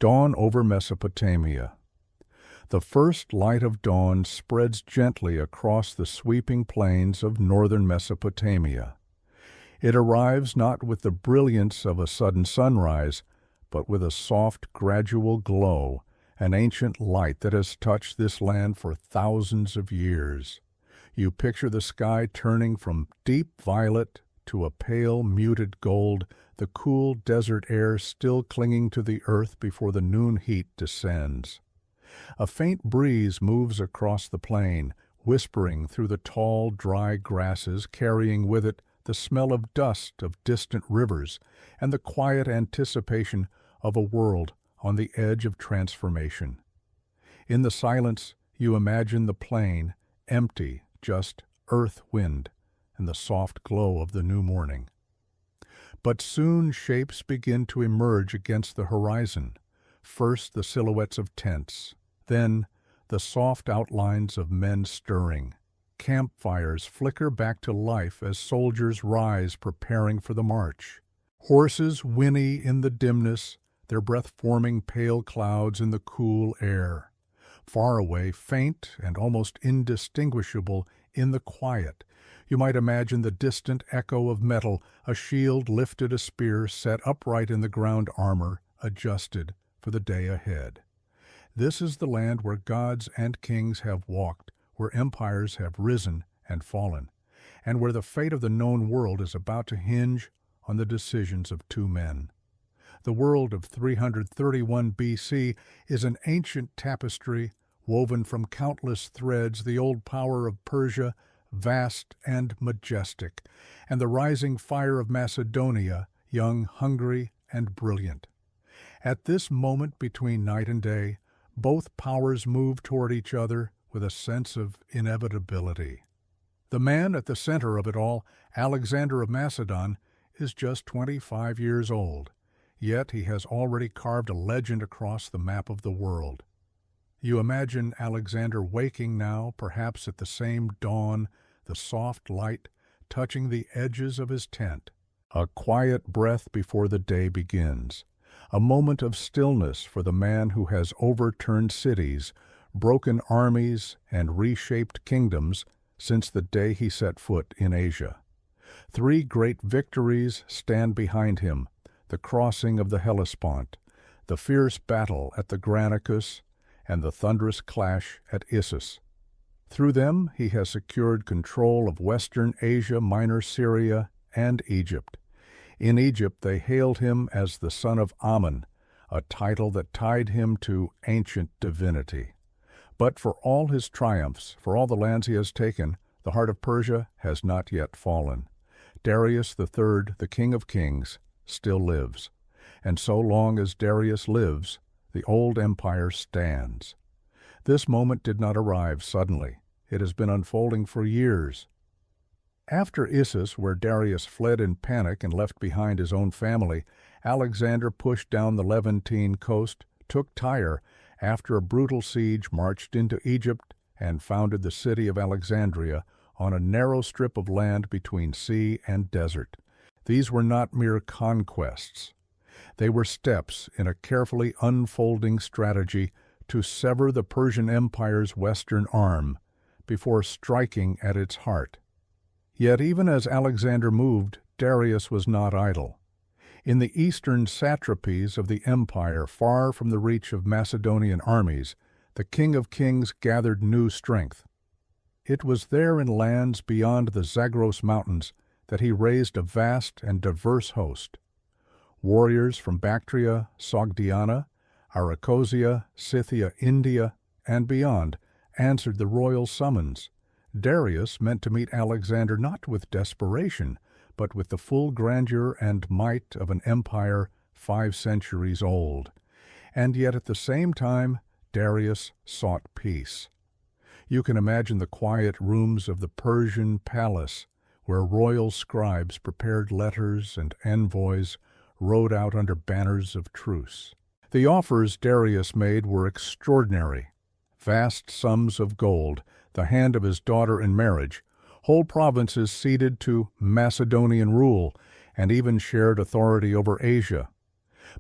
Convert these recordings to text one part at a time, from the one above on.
Dawn over Mesopotamia. The first light of dawn spreads gently across the sweeping plains of northern Mesopotamia. It arrives not with the brilliance of a sudden sunrise, but with a soft, gradual glow, an ancient light that has touched this land for thousands of years. You picture the sky turning from deep violet to a pale, muted gold, the cool desert air still clinging to the earth before the noon heat descends. A faint breeze moves across the plain, whispering through the tall, dry grasses, carrying with it the smell of dust of distant rivers and the quiet anticipation of a world on the edge of transformation. In the silence, you imagine the plain, empty, just earth wind and the soft glow of the new morning. But soon shapes begin to emerge against the horizon, first the silhouettes of tents, then the soft outlines of men stirring. Campfires flicker back to life as soldiers rise preparing for the march. Horses whinny in the dimness, their breath forming pale clouds in the cool air. Far away, faint and almost indistinguishable in the quiet, you might imagine the distant echo of metal, a shield lifted, a spear set upright in the ground, armor adjusted for the day ahead. This is the land where gods and kings have walked, where empires have risen and fallen, and where the fate of the known world is about to hinge on the decisions of two men. The world of 331 B.C. is an ancient tapestry woven from countless threads, the old power of Persia, vast and majestic, and the rising fire of Macedonia, young, hungry, and brilliant. At this moment between night and day, both powers move toward each other with a sense of inevitability. The man at the center of it all, Alexander of Macedon, is just 25 years old, yet he has already carved a legend across the map of the world. You imagine Alexander waking now, perhaps at the same dawn, the soft light touching the edges of his tent. A quiet breath before the day begins. A moment of stillness for the man who has overturned cities, broken armies, and reshaped kingdoms since the day he set foot in Asia. 3 great victories stand behind him: the crossing of the Hellespont, the fierce battle at the Granicus, and the thunderous clash at Issus. Through them he has secured control of Western Asia, Minor Syria, and Egypt. In Egypt they hailed him as the son of Ammon, a title that tied him to ancient divinity. But for all his triumphs, for all the lands he has taken, the heart of Persia has not yet fallen. Darius III, the King of Kings, still lives. And so long as Darius lives, the old empire stands. This moment did not arrive suddenly. It has been unfolding for years. After Issus, where Darius fled in panic and left behind his own family, Alexander pushed down the Levantine coast, took Tyre, after a brutal siege marched into Egypt, and founded the city of Alexandria on a narrow strip of land between sea and desert. These were not mere conquests. They were steps in a carefully unfolding strategy to sever the Persian Empire's western arm before striking at its heart. Yet even as Alexander moved, Darius was not idle. In the eastern satrapies of the empire, far from the reach of Macedonian armies, the King of Kings gathered new strength. It was there in lands beyond the Zagros Mountains that he raised a vast and diverse host. Warriors from Bactria, Sogdiana, Arachosia, Scythia, India, and beyond answered the royal summons. Darius meant to meet Alexander not with desperation, but with the full grandeur and might of an empire 5 centuries old. And yet at the same time, Darius sought peace. You can imagine the quiet rooms of the Persian palace, where royal scribes prepared letters and envoys rode out under banners of truce. The offers Darius made were extraordinary. Vast sums of gold, the hand of his daughter in marriage, whole provinces ceded to Macedonian rule, and even shared authority over Asia.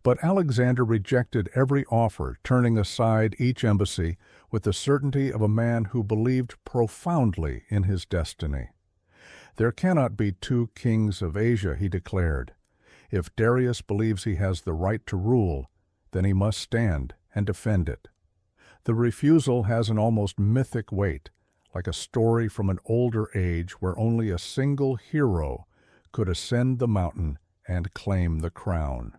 But Alexander rejected every offer, turning aside each embassy with the certainty of a man who believed profoundly in his destiny. "There cannot be two kings of Asia," he declared. "If Darius believes he has the right to rule, then he must stand and defend it." The refusal has an almost mythic weight, like a story from an older age where only a single hero could ascend the mountain and claim the crown.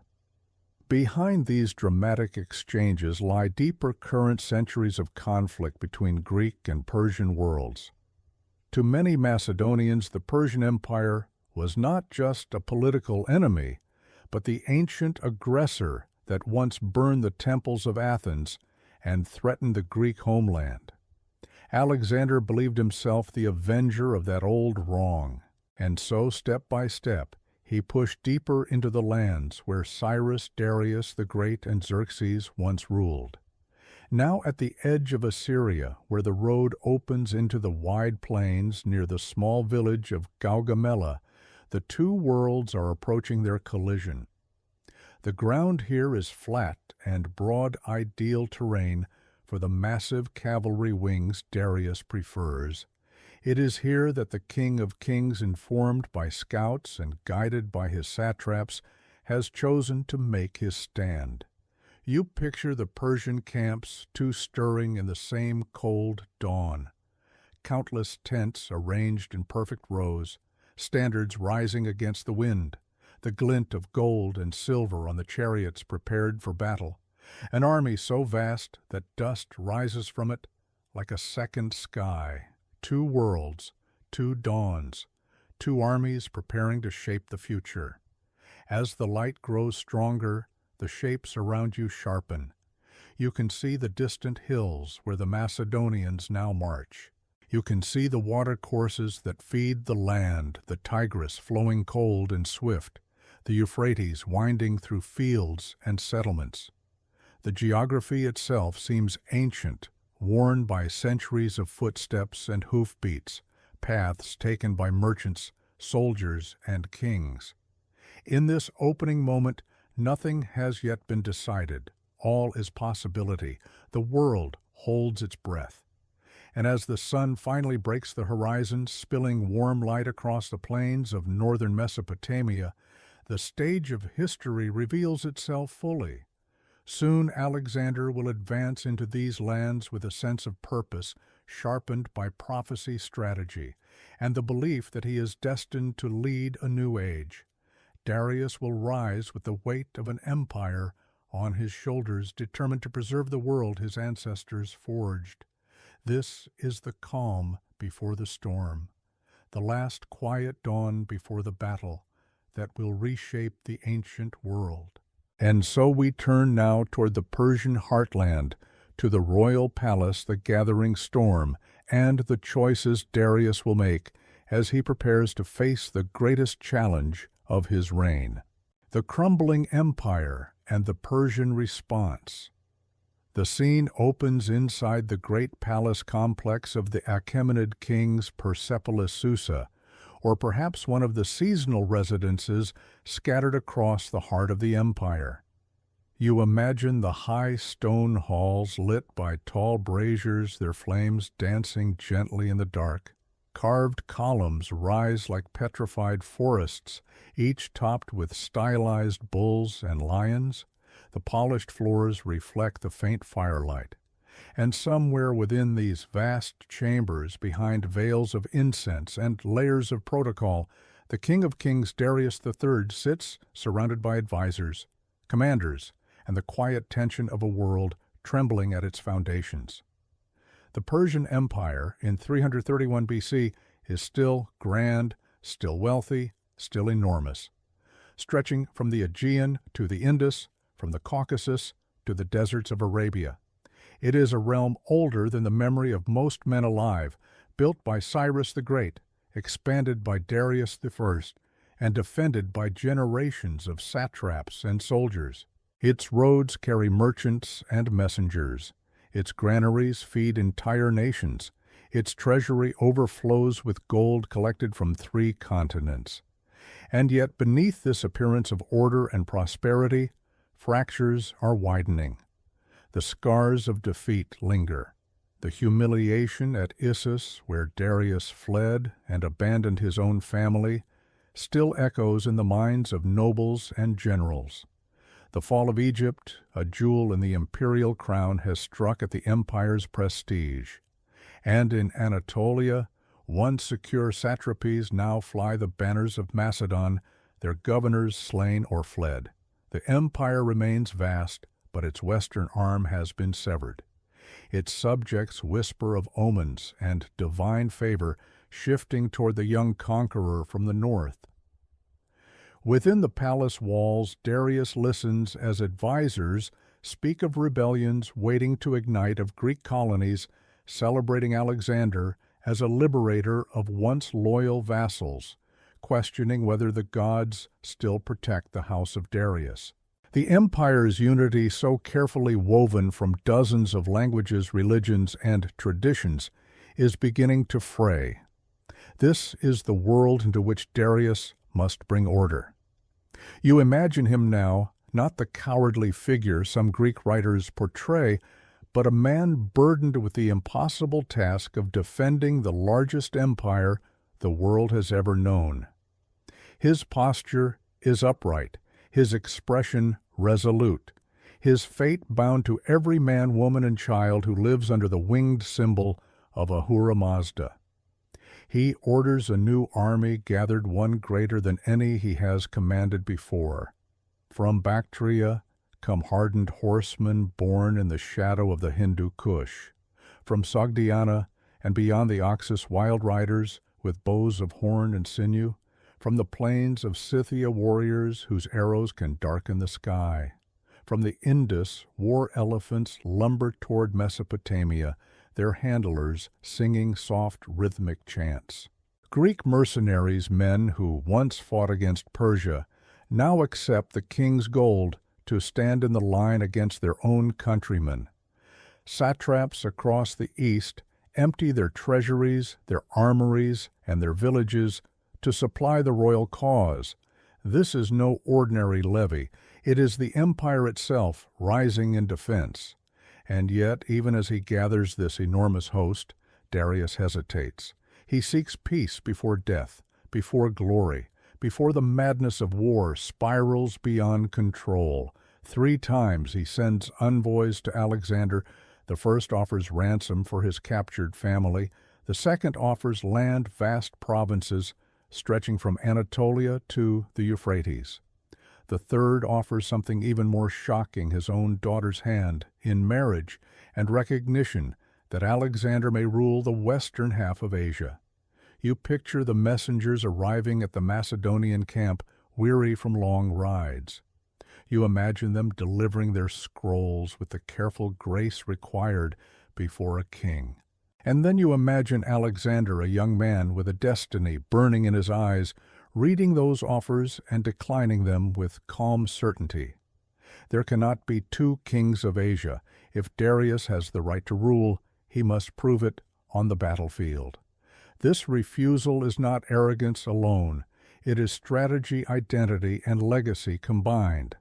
Behind these dramatic exchanges lie deeper current centuries of conflict between Greek and Persian worlds. To many Macedonians, the Persian Empire was not just a political enemy, but the ancient aggressor that once burned the temples of Athens and threatened the Greek homeland. Alexander believed himself the avenger of that old wrong, and so, step by step, he pushed deeper into the lands where Cyrus, Darius the Great, and Xerxes once ruled. Now at the edge of Assyria, where the road opens into the wide plains near the small village of Gaugamela, the two worlds are approaching their collision. The ground here is flat and broad, ideal terrain for the massive cavalry wings Darius prefers. It is here that the King of Kings, informed by scouts and guided by his satraps, has chosen to make his stand. You picture the Persian camps, two stirring in the same cold dawn. Countless tents arranged in perfect rows, standards rising against the wind, the glint of gold and silver on the chariots prepared for battle, an army so vast that dust rises from it like a second sky. Two worlds, two dawns, two armies preparing to shape the future. As the light grows stronger, the shapes around you sharpen. You can see the distant hills where the Macedonians now march. You can see the watercourses that feed the land, the Tigris flowing cold and swift, the Euphrates winding through fields and settlements. The geography itself seems ancient, worn by centuries of footsteps and hoofbeats, paths taken by merchants, soldiers, and kings. In this opening moment, nothing has yet been decided. All is possibility. The world holds its breath. And as the sun finally breaks the horizon, spilling warm light across the plains of northern Mesopotamia, the stage of history reveals itself fully. Soon Alexander will advance into these lands with a sense of purpose, sharpened by prophecy, strategy, and the belief that he is destined to lead a new age. Darius will rise with the weight of an empire on his shoulders, determined to preserve the world his ancestors forged. This is the calm before the storm, the last quiet dawn before the battle that will reshape the ancient world. And so we turn now toward the Persian heartland, to the royal palace, the gathering storm, and the choices Darius will make as he prepares to face the greatest challenge of his reign. The crumbling empire and the Persian response. The scene opens inside the great palace complex of the Achaemenid kings Persepolis Susa, or perhaps one of the seasonal residences scattered across the heart of the empire. You imagine the high stone halls lit by tall braziers, their flames dancing gently in the dark. Carved columns rise like petrified forests, each topped with stylized bulls and lions. The polished floors reflect the faint firelight. And somewhere within these vast chambers, behind veils of incense and layers of protocol, the King of Kings Darius III sits surrounded by advisors, commanders, and the quiet tension of a world trembling at its foundations. The Persian Empire in 331 BC is still grand, still wealthy, still enormous, stretching from the Aegean to the Indus, from the Caucasus to the deserts of Arabia. It is a realm older than the memory of most men alive, built by Cyrus the Great, expanded by Darius I, and defended by generations of satraps and soldiers. Its roads carry merchants and messengers. Its granaries feed entire nations. Its treasury overflows with gold collected from 3 continents. And yet beneath this appearance of order and prosperity, fractures are widening. The scars of defeat linger. The humiliation at Issus, where Darius fled and abandoned his own family, still echoes in the minds of nobles and generals. The fall of Egypt, a jewel in the imperial crown, has struck at the empire's prestige. And in Anatolia, once secure satrapies now fly the banners of Macedon, their governors slain or fled. The empire remains vast, but its western arm has been severed. Its subjects whisper of omens and divine favor shifting toward the young conqueror from the north. Within the palace walls, Darius listens as advisors speak of rebellions waiting to ignite, of Greek colonies celebrating Alexander as a liberator of once loyal vassals, questioning whether the gods still protect the house of Darius. The empire's unity, so carefully woven from dozens of languages, religions, and traditions, is beginning to fray. This is the world into which Darius must bring order. You imagine him now, not the cowardly figure some Greek writers portray, but a man burdened with the impossible task of defending the largest empire the world has ever known. His posture is upright, his expression resolute, his fate bound to every man, woman, and child who lives under the winged symbol of Ahura Mazda. He orders a new army, gathered one greater than any he has commanded before. From Bactria come hardened horsemen born in the shadow of the Hindu Kush. From Sogdiana and beyond the Oxus, wild riders with bows of horn and sinew. From the plains of Scythia, warriors whose arrows can darken the sky. From the Indus, war elephants lumber toward Mesopotamia, their handlers singing soft rhythmic chants. Greek mercenaries, men who once fought against Persia, now accept the king's gold to stand in the line against their own countrymen. Satraps across the east empty their treasuries, their armories, and their villages to supply the royal cause. This is no ordinary levy. It is the empire itself rising in defense. And yet, even as he gathers this enormous host, Darius hesitates. He seeks peace before death, before glory, before the madness of war spirals beyond control. 3 times he sends envoys to Alexander. The first offers ransom for his captured family. The second offers land, vast provinces, stretching from Anatolia to the Euphrates. The third offers something even more shocking, his own daughter's hand, in marriage and recognition that Alexander may rule the western half of Asia. You picture the messengers arriving at the Macedonian camp, weary from long rides. You imagine them delivering their scrolls with the careful grace required before a king. And then you imagine Alexander, a young man with a destiny burning in his eyes, reading those offers and declining them with calm certainty. There cannot be 2 kings of Asia. If Darius has the right to rule, he must prove it on the battlefield. This refusal is not arrogance alone. It is strategy, identity, and legacy combined.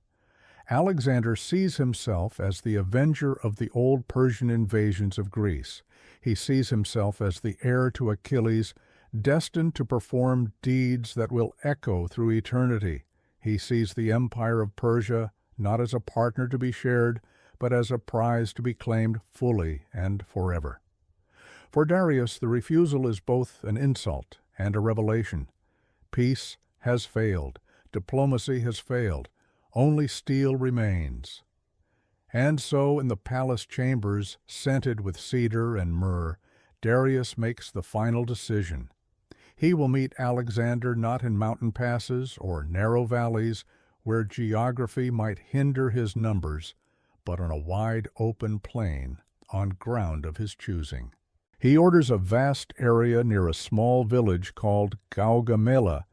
Alexander sees himself as the avenger of the old Persian invasions of Greece. He sees himself as the heir to Achilles, destined to perform deeds that will echo through eternity. He sees the empire of Persia not as a partner to be shared, but as a prize to be claimed fully and forever. For Darius, the refusal is both an insult and a revelation. Peace has failed. Diplomacy has failed. Only steel remains. And so, in the palace chambers, scented with cedar and myrrh, Darius makes the final decision. He will meet Alexander not in mountain passes or narrow valleys where geography might hinder his numbers, but on a wide open plain on ground of his choosing. He orders a vast area near a small village called Gaugamela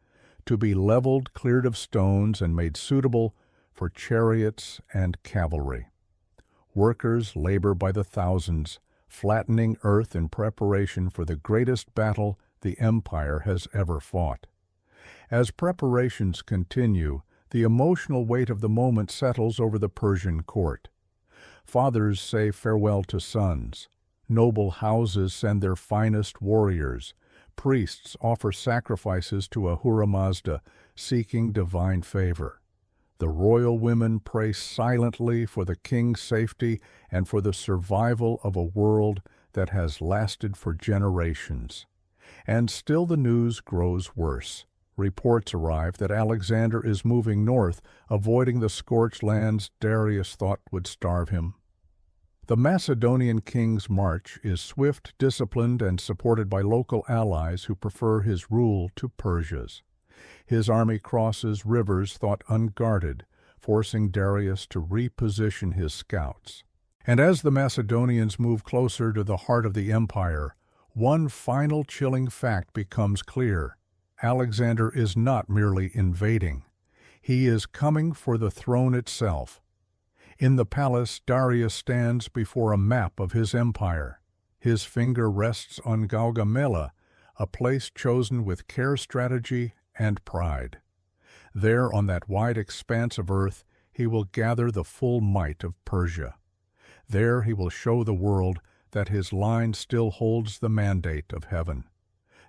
to be leveled, cleared of stones, and made suitable for chariots and cavalry. Workers labor by the thousands, flattening earth in preparation for the greatest battle the empire has ever fought. As preparations continue, The emotional weight of the moment settles over the Persian court. Fathers say farewell to sons. Noble houses send their finest warriors. Priests offer sacrifices to Ahura Mazda, seeking divine favor. The royal women pray silently for the king's safety and for the survival of a world that has lasted for generations. And still the news grows worse. Reports arrive that Alexander is moving north, avoiding the scorched lands Darius thought would starve him. The Macedonian king's march is swift, disciplined, and supported by local allies who prefer his rule to Persia's. His army crosses rivers thought unguarded, forcing Darius to reposition his scouts. And as the Macedonians move closer to the heart of the empire, one final chilling fact becomes clear. Alexander is not merely invading. He is coming for the throne itself. In the palace, Darius stands before a map of his empire. His finger rests on Gaugamela, a place chosen with care, strategy, and pride. There, on that wide expanse of earth, he will gather the full might of Persia. There he will show the world that his line still holds the mandate of heaven.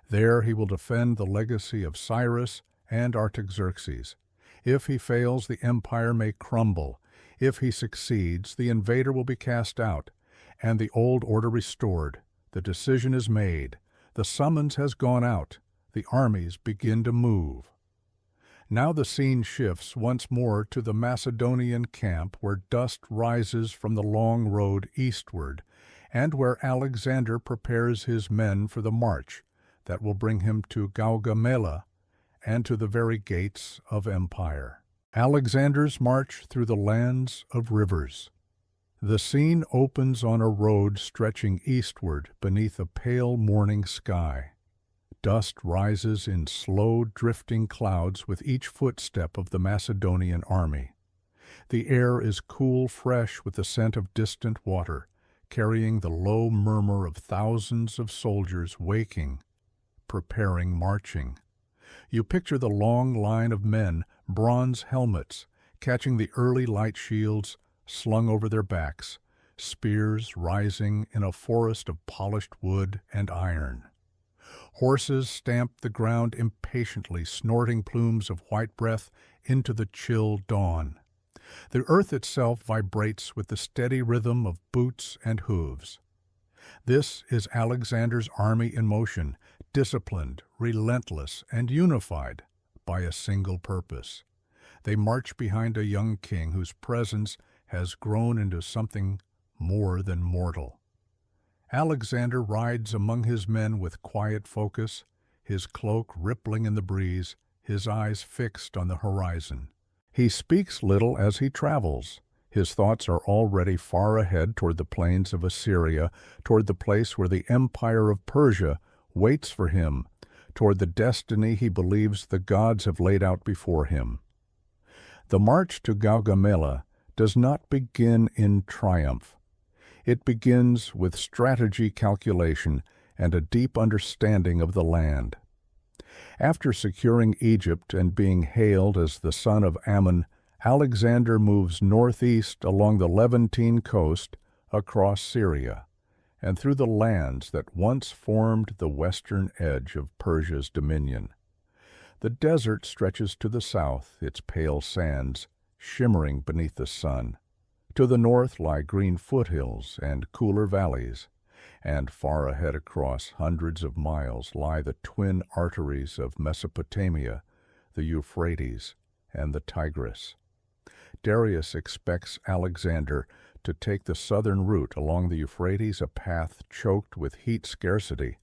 There he will defend the legacy of Cyrus and Artaxerxes. If he fails, the empire may crumble. If he succeeds, the invader will be cast out, and the old order restored. The decision is made. The summons has gone out. The armies begin to move. Now the scene shifts once more to the Macedonian camp, where dust rises from the long road eastward, and where Alexander prepares his men for the march that will bring him to Gaugamela and to the very gates of empire. Alexander's march through the lands of rivers. The scene opens on a road stretching eastward beneath a pale morning sky. Dust rises in slow, drifting clouds with each footstep of the Macedonian army. The air is cool, fresh with the scent of distant water, carrying the low murmur of thousands of soldiers waking, preparing, marching. You picture the long line of men, bronze helmets, catching the early light shields slung over their backs, spears rising in a forest of polished wood and iron. Horses stamp the ground impatiently, snorting plumes of white breath into the chill dawn. The earth itself vibrates with the steady rhythm of boots and hooves. This is Alexander's army in motion, disciplined, relentless, and unified by a single purpose. They march behind a young king whose presence has grown into something more than mortal. Alexander rides among his men with quiet focus, his cloak rippling in the breeze, his eyes fixed on the horizon. He speaks little as he travels. His thoughts are already far ahead toward the plains of Assyria, toward the place where the empire of Persia waits for him, toward the destiny he believes the gods have laid out before him. The march to Gaugamela does not begin in triumph. It begins with strategy, calculation, and a deep understanding of the land. After securing Egypt and being hailed as the son of Ammon, Alexander moves northeast along the Levantine coast, across Syria, and through the lands that once formed the western edge of Persia's dominion. The desert stretches to the south, its pale sands shimmering beneath the sun. To the north lie green foothills and cooler valleys, and far ahead across hundreds of miles lie the twin arteries of Mesopotamia, the Euphrates and the Tigris. Darius expects Alexander to take the southern route along the Euphrates, a path choked with heat scarcity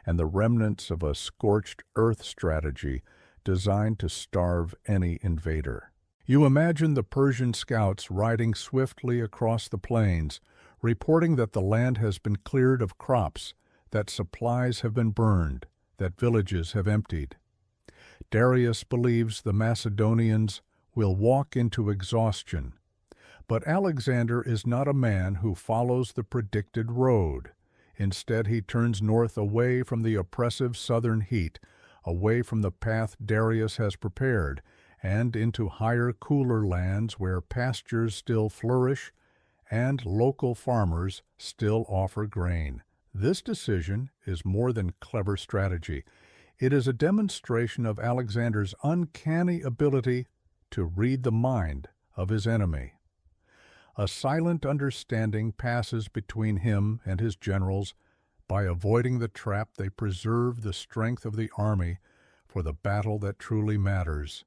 and the remnants of a scorched earth strategy designed to starve any invader. You imagine the Persian scouts riding swiftly across the plains, reporting that the land has been cleared of crops, that supplies have been burned, that villages have emptied. Darius believes the Macedonians will walk into exhaustion. But Alexander is not a man who follows the predicted road. Instead, he turns north away from the oppressive southern heat, away from the path Darius has prepared, and into higher, cooler lands where pastures still flourish and local farmers still offer grain. This decision is more than clever strategy. It is a demonstration of Alexander's uncanny ability to read the mind of his enemy. A silent understanding passes between him and his generals. By avoiding the trap, they preserve the strength of the army for the battle that truly matters.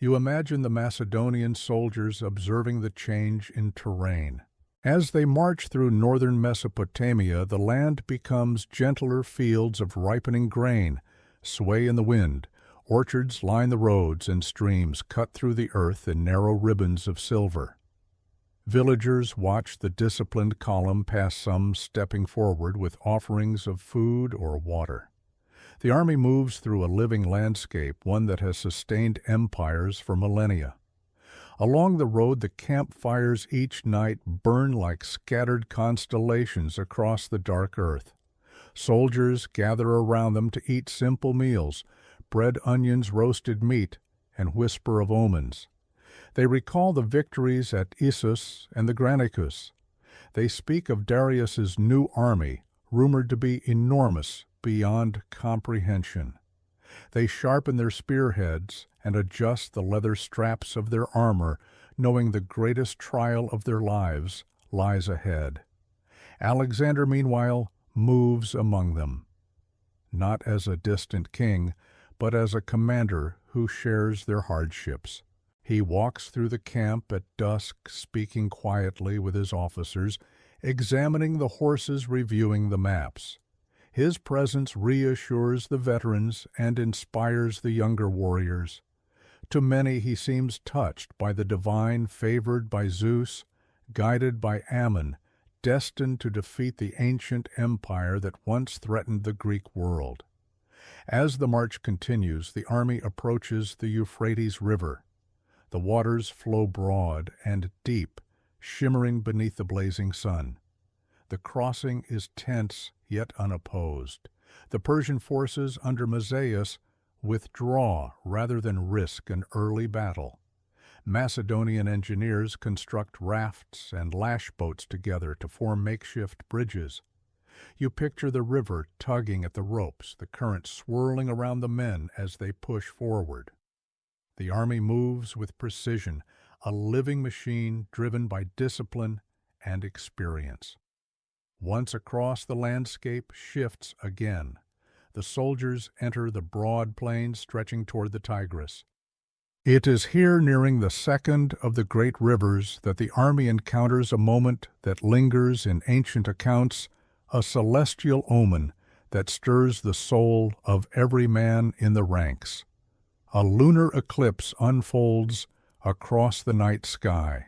You imagine the Macedonian soldiers observing the change in terrain. As they march through northern Mesopotamia, the land becomes gentler fields of ripening grain, sway in the wind. Orchards line the roads, and streams cut through the earth in narrow ribbons of silver. Villagers watch the disciplined column pass, some stepping forward with offerings of food or water. The army moves through a living landscape, one that has sustained empires for millennia. Along the road, the campfires each night burn like scattered constellations across the dark earth. Soldiers gather around them to eat simple meals, bread, onions, roasted meat, and whisper of omens. They recall the victories at Issus and the Granicus. They speak of Darius's new army, rumored to be enormous beyond comprehension. They sharpen their spearheads and adjust the leather straps of their armor, knowing the greatest trial of their lives lies ahead. Alexander, meanwhile, moves among them, not as a distant king, but as a commander who shares their hardships. He walks through the camp at dusk, speaking quietly with his officers, examining the horses, reviewing the maps. His presence reassures the veterans and inspires the younger warriors. To many he seems touched by the divine, favored by Zeus, guided by Ammon, destined to defeat the ancient empire that once threatened the Greek world. As the march continues, the army approaches the Euphrates River. The waters flow broad and deep, shimmering beneath the blazing sun. The crossing is tense yet unopposed. The Persian forces under Mazaeus withdraw rather than risk an early battle. Macedonian engineers construct rafts and lash boats together to form makeshift bridges. You picture the river tugging at the ropes, the current swirling around the men as they push forward. The army moves with precision, a living machine driven by discipline and experience. Once across, the landscape shifts again. The soldiers enter the broad plains stretching toward the Tigris. It is here, nearing the second of the great rivers, that the army encounters a moment that lingers in ancient accounts, a celestial omen that stirs the soul of every man in the ranks. A lunar eclipse unfolds across the night sky.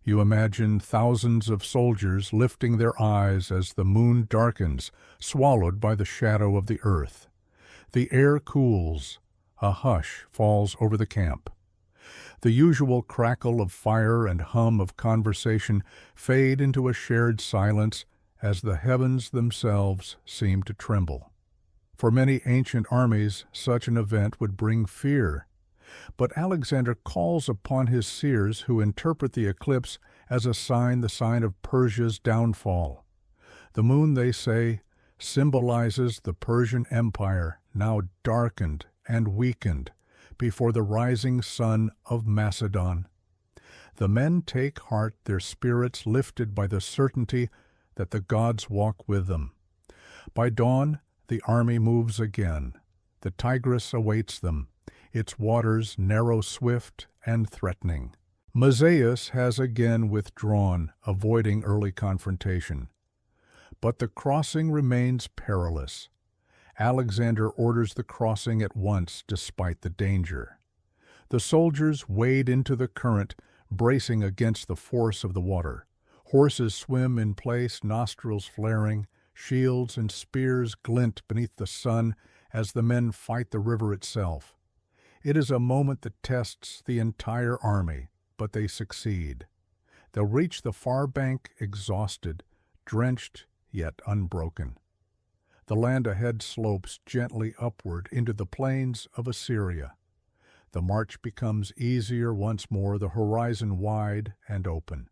You imagine thousands of soldiers lifting their eyes as the moon darkens, swallowed by the shadow of the earth. The air cools. A hush falls over the camp. The usual crackle of fire and hum of conversation fade into a shared silence as the heavens themselves seem to tremble. For many ancient armies, such an event would bring fear. But Alexander calls upon his seers, who interpret the eclipse as the sign of Persia's downfall. The moon, they say, symbolizes the Persian Empire, now darkened and weakened before the rising sun of Macedon. The men take heart, their spirits lifted by the certainty that the gods walk with them. By dawn, the army moves again. The Tigris awaits them, its waters narrow, swift, and threatening. Mazaeus has again withdrawn, avoiding early confrontation. But the crossing remains perilous. Alexander orders the crossing at once, despite the danger. The soldiers wade into the current, bracing against the force of the water. Horses swim in place, nostrils flaring. Shields and spears glint beneath the sun as the men fight the river itself. It is a moment that tests the entire army, but they succeed. They'll reach the far bank exhausted, drenched yet unbroken. The land ahead slopes gently upward into the plains of Assyria. The march becomes easier once more, the horizon wide and open.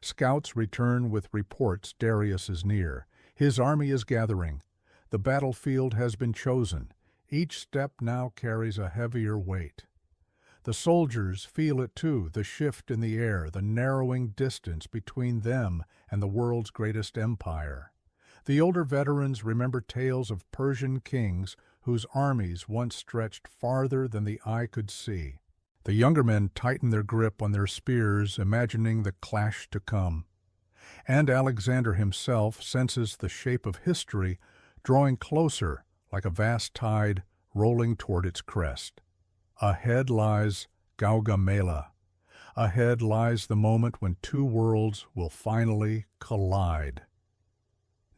Scouts return with reports Darius is near. His army is gathering. The battlefield has been chosen. Each step now carries a heavier weight. The soldiers feel it too, the shift in the air, the narrowing distance between them and the world's greatest empire. The older veterans remember tales of Persian kings whose armies once stretched farther than the eye could see. The younger men tighten their grip on their spears, imagining the clash to come. And Alexander himself senses the shape of history drawing closer like a vast tide rolling toward its crest. Ahead lies Gaugamela. Ahead lies the moment when two worlds will finally collide.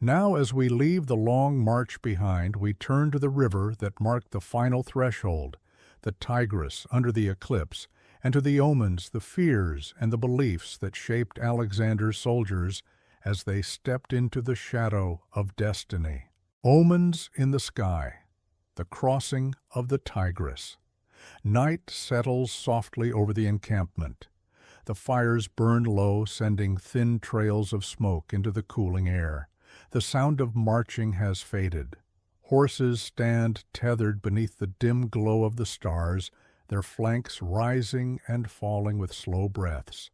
Now, as we leave the long march behind, we turn to the river that marked the final threshold, the Tigris under the eclipse, and to the omens, the fears, and the beliefs that shaped Alexander's soldiers as they stepped into the shadow of destiny. Omens in the sky, the crossing of the Tigris. Night settles softly over the encampment. The fires burn low, sending thin trails of smoke into the cooling air. The sound of marching has faded. Horses stand tethered beneath the dim glow of the stars, their flanks rising and falling with slow breaths.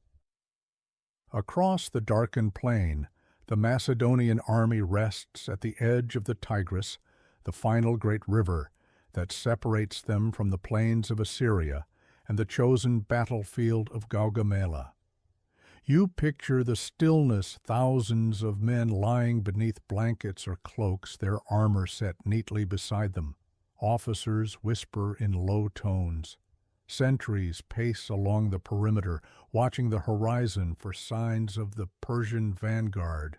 Across the darkened plain, the Macedonian army rests at the edge of the Tigris, the final great river that separates them from the plains of Assyria and the chosen battlefield of Gaugamela. You picture the stillness, thousands of men lying beneath blankets or cloaks, their armor set neatly beside them. Officers whisper in low tones. Sentries pace along the perimeter, watching the horizon for signs of the Persian vanguard.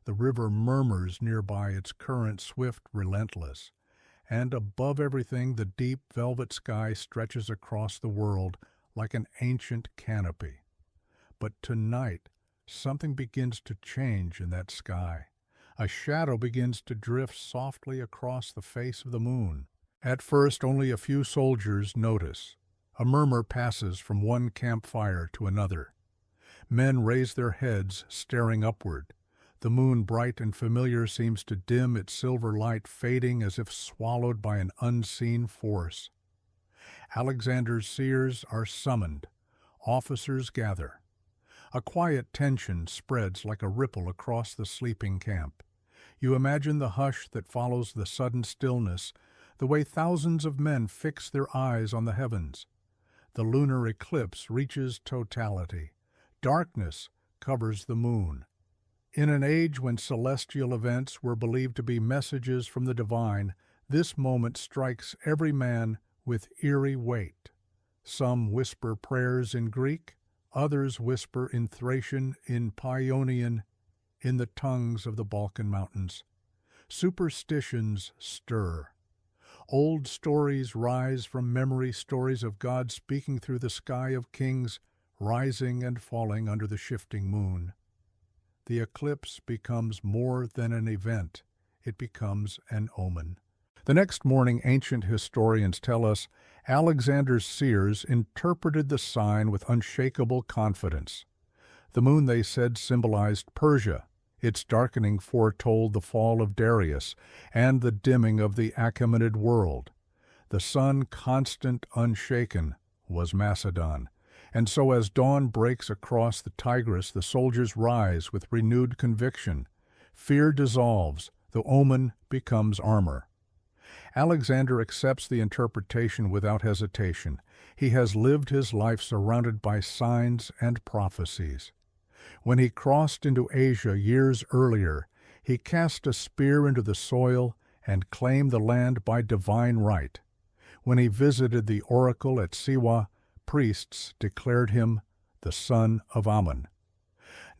The river murmurs nearby, its current swift, relentless. And above everything, the deep velvet sky stretches across the world like an ancient canopy. But tonight, something begins to change in that sky. A shadow begins to drift softly across the face of the moon. At first, only a few soldiers notice. A murmur passes from one campfire to another. Men raise their heads, staring upward. The moon, bright and familiar, seems to dim, its silver light fading as if swallowed by an unseen force. Alexander's seers are summoned. Officers gather. A quiet tension spreads like a ripple across the sleeping camp. You imagine the hush that follows the sudden stillness, the way thousands of men fix their eyes on the heavens. The lunar eclipse reaches totality. Darkness covers the moon. In an age when celestial events were believed to be messages from the divine, this moment strikes every man with eerie weight. Some whisper prayers in Greek, others whisper in Thracian, in Paeonian, in the tongues of the Balkan mountains. Superstitions stir. Old stories rise from memory, stories of God speaking through the sky of kings, rising and falling under the shifting moon. The eclipse becomes more than an event. It becomes an omen. The next morning, ancient historians tell us Alexander's seers interpreted the sign with unshakable confidence. The moon, they said, symbolized Persia. Its darkening foretold the fall of Darius and the dimming of the Achaemenid world. The sun, constant, unshaken, was Macedon. And so as dawn breaks across the Tigris, the soldiers rise with renewed conviction. Fear dissolves, the omen becomes armor. Alexander accepts the interpretation without hesitation. He has lived his life surrounded by signs and prophecies. When he crossed into Asia years earlier, he cast a spear into the soil and claimed the land by divine right. When he visited the oracle at Siwa, priests declared him the son of Ammon.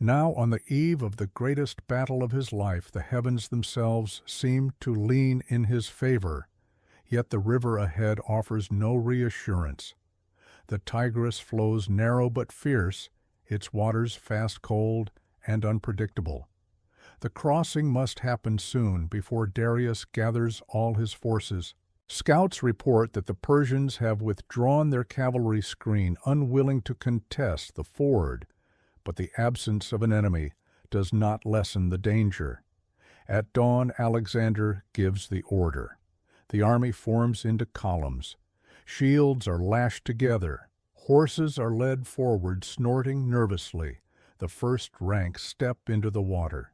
Now, on the eve of the greatest battle of his life, the heavens themselves seem to lean in his favor, yet the river ahead offers no reassurance. The Tigris flows narrow but fierce, its waters fast cold and unpredictable. The crossing must happen soon before Darius gathers all his forces. Scouts report that the Persians have withdrawn their cavalry screen, unwilling to contest the ford, but the absence of an enemy does not lessen the danger. At dawn, Alexander gives the order. The army forms into columns. Shields are lashed together. Horses are led forward, snorting nervously. The first ranks step into the water.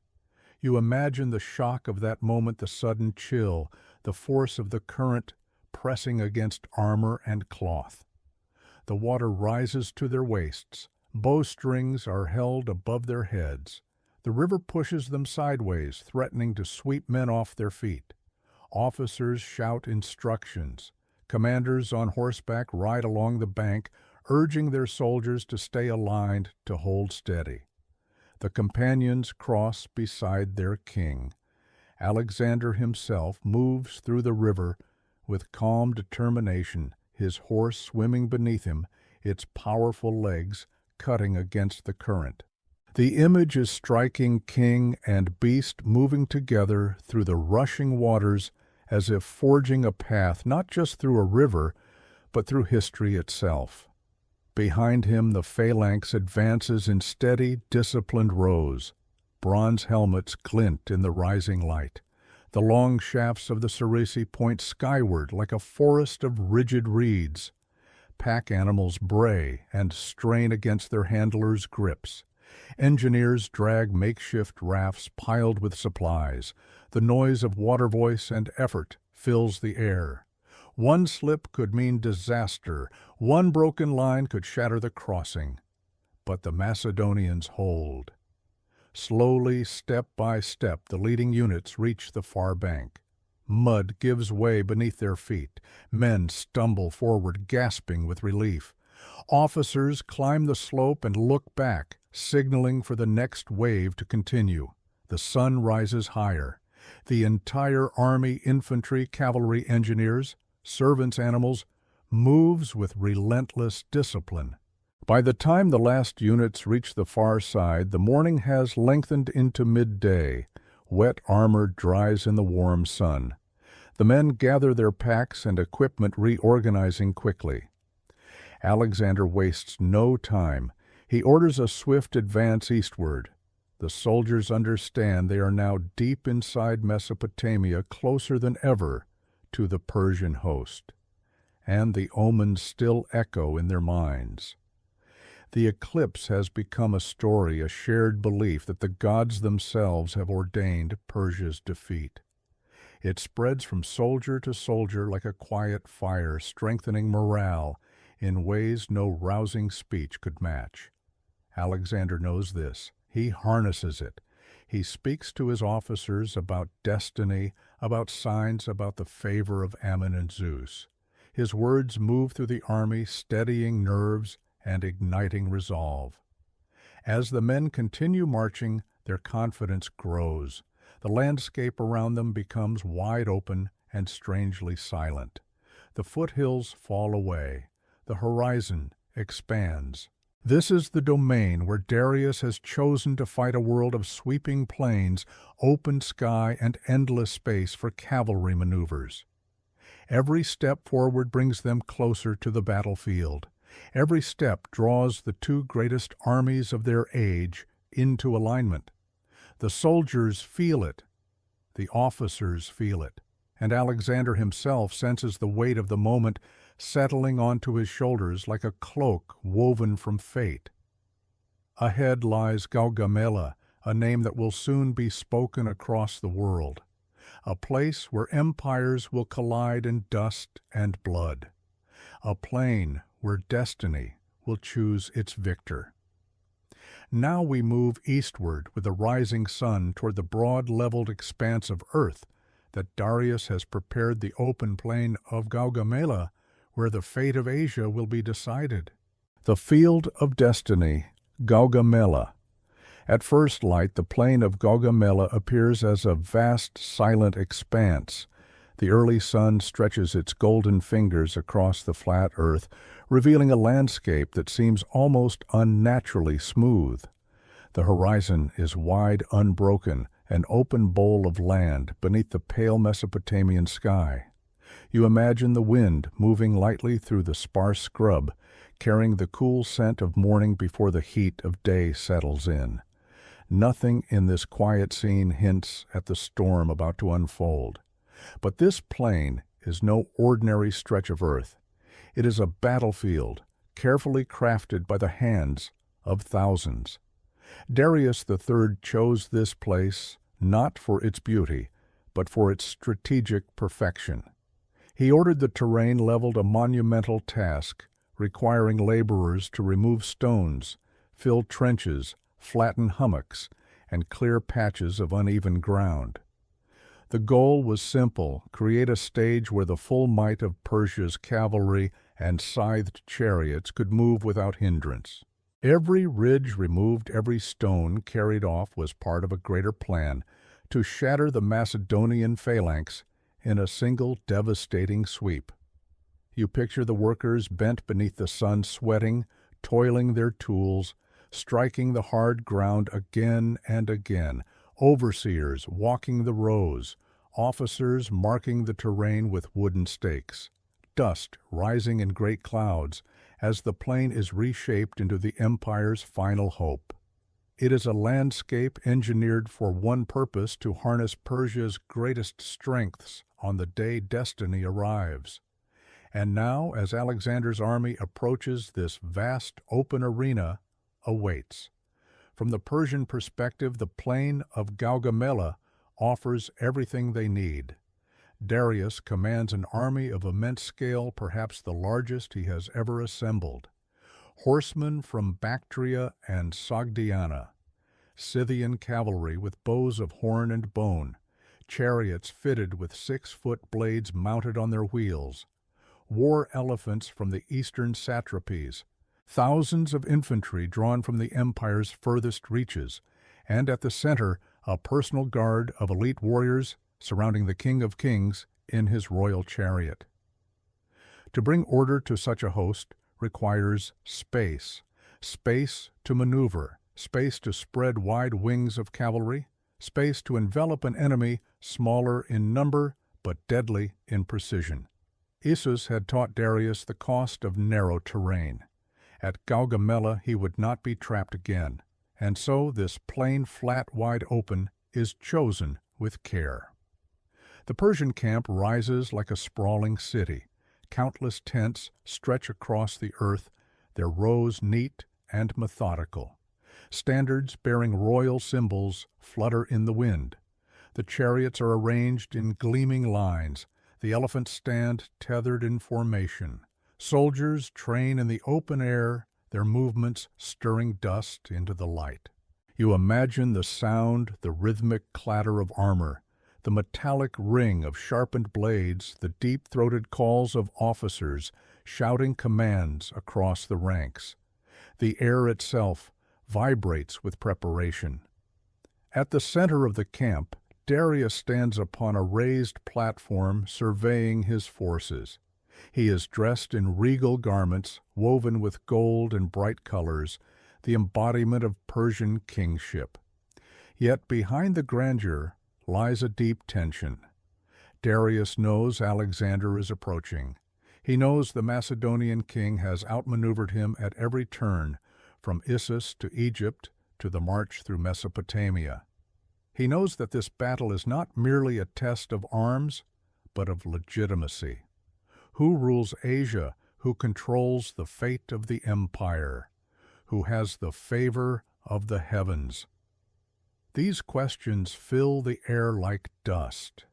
You imagine the shock of that moment, the sudden chill, the force of the current pressing against armor and cloth. The water rises to their waists. Bowstrings are held above their heads. The river pushes them sideways, threatening to sweep men off their feet. Officers shout instructions. Commanders on horseback ride along the bank, urging their soldiers to stay aligned, to hold steady. The companions cross beside their king. Alexander himself moves through the river with calm determination, his horse swimming beneath him, its powerful legs cutting against the current. The image is striking, king and beast moving together through the rushing waters as if forging a path not just through a river, but through history itself. Behind him the phalanx advances in steady, disciplined rows. Bronze helmets glint in the rising light. The long shafts of the sarisi point skyward like a forest of rigid reeds. Pack animals bray and strain against their handlers' grips. Engineers drag makeshift rafts piled with supplies. The noise of water voice and effort fills the air. One slip could mean disaster. One broken line could shatter the crossing. But the Macedonians hold. Slowly, step by step, the leading units reach the far bank. Mud gives way beneath their feet. Men stumble forward, gasping with relief. Officers climb the slope and look back, signaling for the next wave to continue. The sun rises higher. The entire army, infantry, cavalry, engineers, servants, animals, moves with relentless discipline. By the time the last units reach the far side, the morning has lengthened into midday. Wet armor dries in the warm sun. The men gather their packs and equipment, reorganizing quickly. Alexander wastes no time. He orders a swift advance eastward. The soldiers understand they are now deep inside Mesopotamia, closer than ever to the Persian host. And the omens still echo in their minds. The eclipse has become a story, a shared belief that the gods themselves have ordained Persia's defeat. It spreads from soldier to soldier like a quiet fire, strengthening morale in ways no rousing speech could match. Alexander knows this. He harnesses it. He speaks to his officers about destiny, about signs, about the favor of Ammon and Zeus. His words move through the army, steadying nerves and igniting resolve. As the men continue marching, their confidence grows. The landscape around them becomes wide open and strangely silent. The foothills fall away. The horizon expands. This is the domain where Darius has chosen to fight a world of sweeping plains, open sky, and endless space for cavalry maneuvers. Every step forward brings them closer to the battlefield. Every step draws the two greatest armies of their age into alignment. The soldiers feel it. The officers feel it. And Alexander himself senses the weight of the moment settling onto his shoulders like a cloak woven from fate. Ahead lies Gaugamela, a name that will soon be spoken across the world, a place where empires will collide in dust and blood, a plain where destiny will choose its victor. Now we move eastward with the rising sun toward the broad leveled expanse of earth that Darius has prepared, the open plain of Gaugamela, where the fate of Asia will be decided. The field of destiny, Gaugamela. At first light, the plain of Gaugamela appears as a vast, silent expanse. The early sun stretches its golden fingers across the flat earth, revealing a landscape that seems almost unnaturally smooth. The horizon is wide, unbroken, an open bowl of land beneath the pale Mesopotamian sky. You imagine the wind moving lightly through the sparse scrub, carrying the cool scent of morning before the heat of day settles in. Nothing in this quiet scene hints at the storm about to unfold. But this plain is no ordinary stretch of earth. It is a battlefield, carefully crafted by the hands of thousands. Darius III chose this place not for its beauty, but for its strategic perfection. He ordered the terrain leveled a monumental task, requiring laborers to remove stones, fill trenches, flatten hummocks, and clear patches of uneven ground. The goal was simple: create a stage where the full might of Persia's cavalry and scythed chariots could move without hindrance. Every ridge removed, every stone carried off was part of a greater plan to shatter the Macedonian phalanx in a single devastating sweep. You picture the workers bent beneath the sun, sweating, toiling their tools, striking the hard ground again and again, overseers walking the rows, officers marking the terrain with wooden stakes, dust rising in great clouds as the plain is reshaped into the empire's final hope. It is a landscape engineered for one purpose: to harness Persia's greatest strengths on the day destiny arrives. And now, as Alexander's army approaches, this vast open arena awaits. From the Persian perspective, the plain of Gaugamela offers everything they need. Darius commands an army of immense scale, perhaps the largest he has ever assembled. Horsemen from Bactria and Sogdiana, Scythian cavalry with bows of horn and bone, chariots fitted with 6-foot blades mounted on their wheels, war elephants from the eastern satrapies, thousands of infantry drawn from the empire's furthest reaches, and at the center a personal guard of elite warriors surrounding the King of Kings in his royal chariot. To bring order to such a host requires space to maneuver, space to spread wide wings of cavalry, space to envelop an enemy smaller in number but deadly in precision. Issus had taught Darius the cost of narrow terrain. At Gaugamela he would not be trapped again, and so this plain, flat, wide open is chosen with care. The Persian camp rises like a sprawling city. Countless tents stretch across the earth, their rows neat and methodical. Standards bearing royal symbols flutter in the wind. The chariots are arranged in gleaming lines. The elephants stand tethered in formation. Soldiers train in the open air, their movements stirring dust into the light. You imagine the sound, the rhythmic clatter of armor, the metallic ring of sharpened blades, the deep-throated calls of officers shouting commands across the ranks. The air itself vibrates with preparation. At the center of the camp, Darius stands upon a raised platform surveying his forces. He is dressed in regal garments woven with gold and bright colors, the embodiment of Persian kingship. Yet behind the grandeur lies a deep tension. Darius knows Alexander is approaching. He knows the Macedonian king has outmaneuvered him at every turn, from Issus to Egypt to the march through Mesopotamia. He knows that this battle is not merely a test of arms, but of legitimacy. Who rules Asia? Who controls the fate of the empire? Who has the favor of the heavens? These questions fill the air like dust.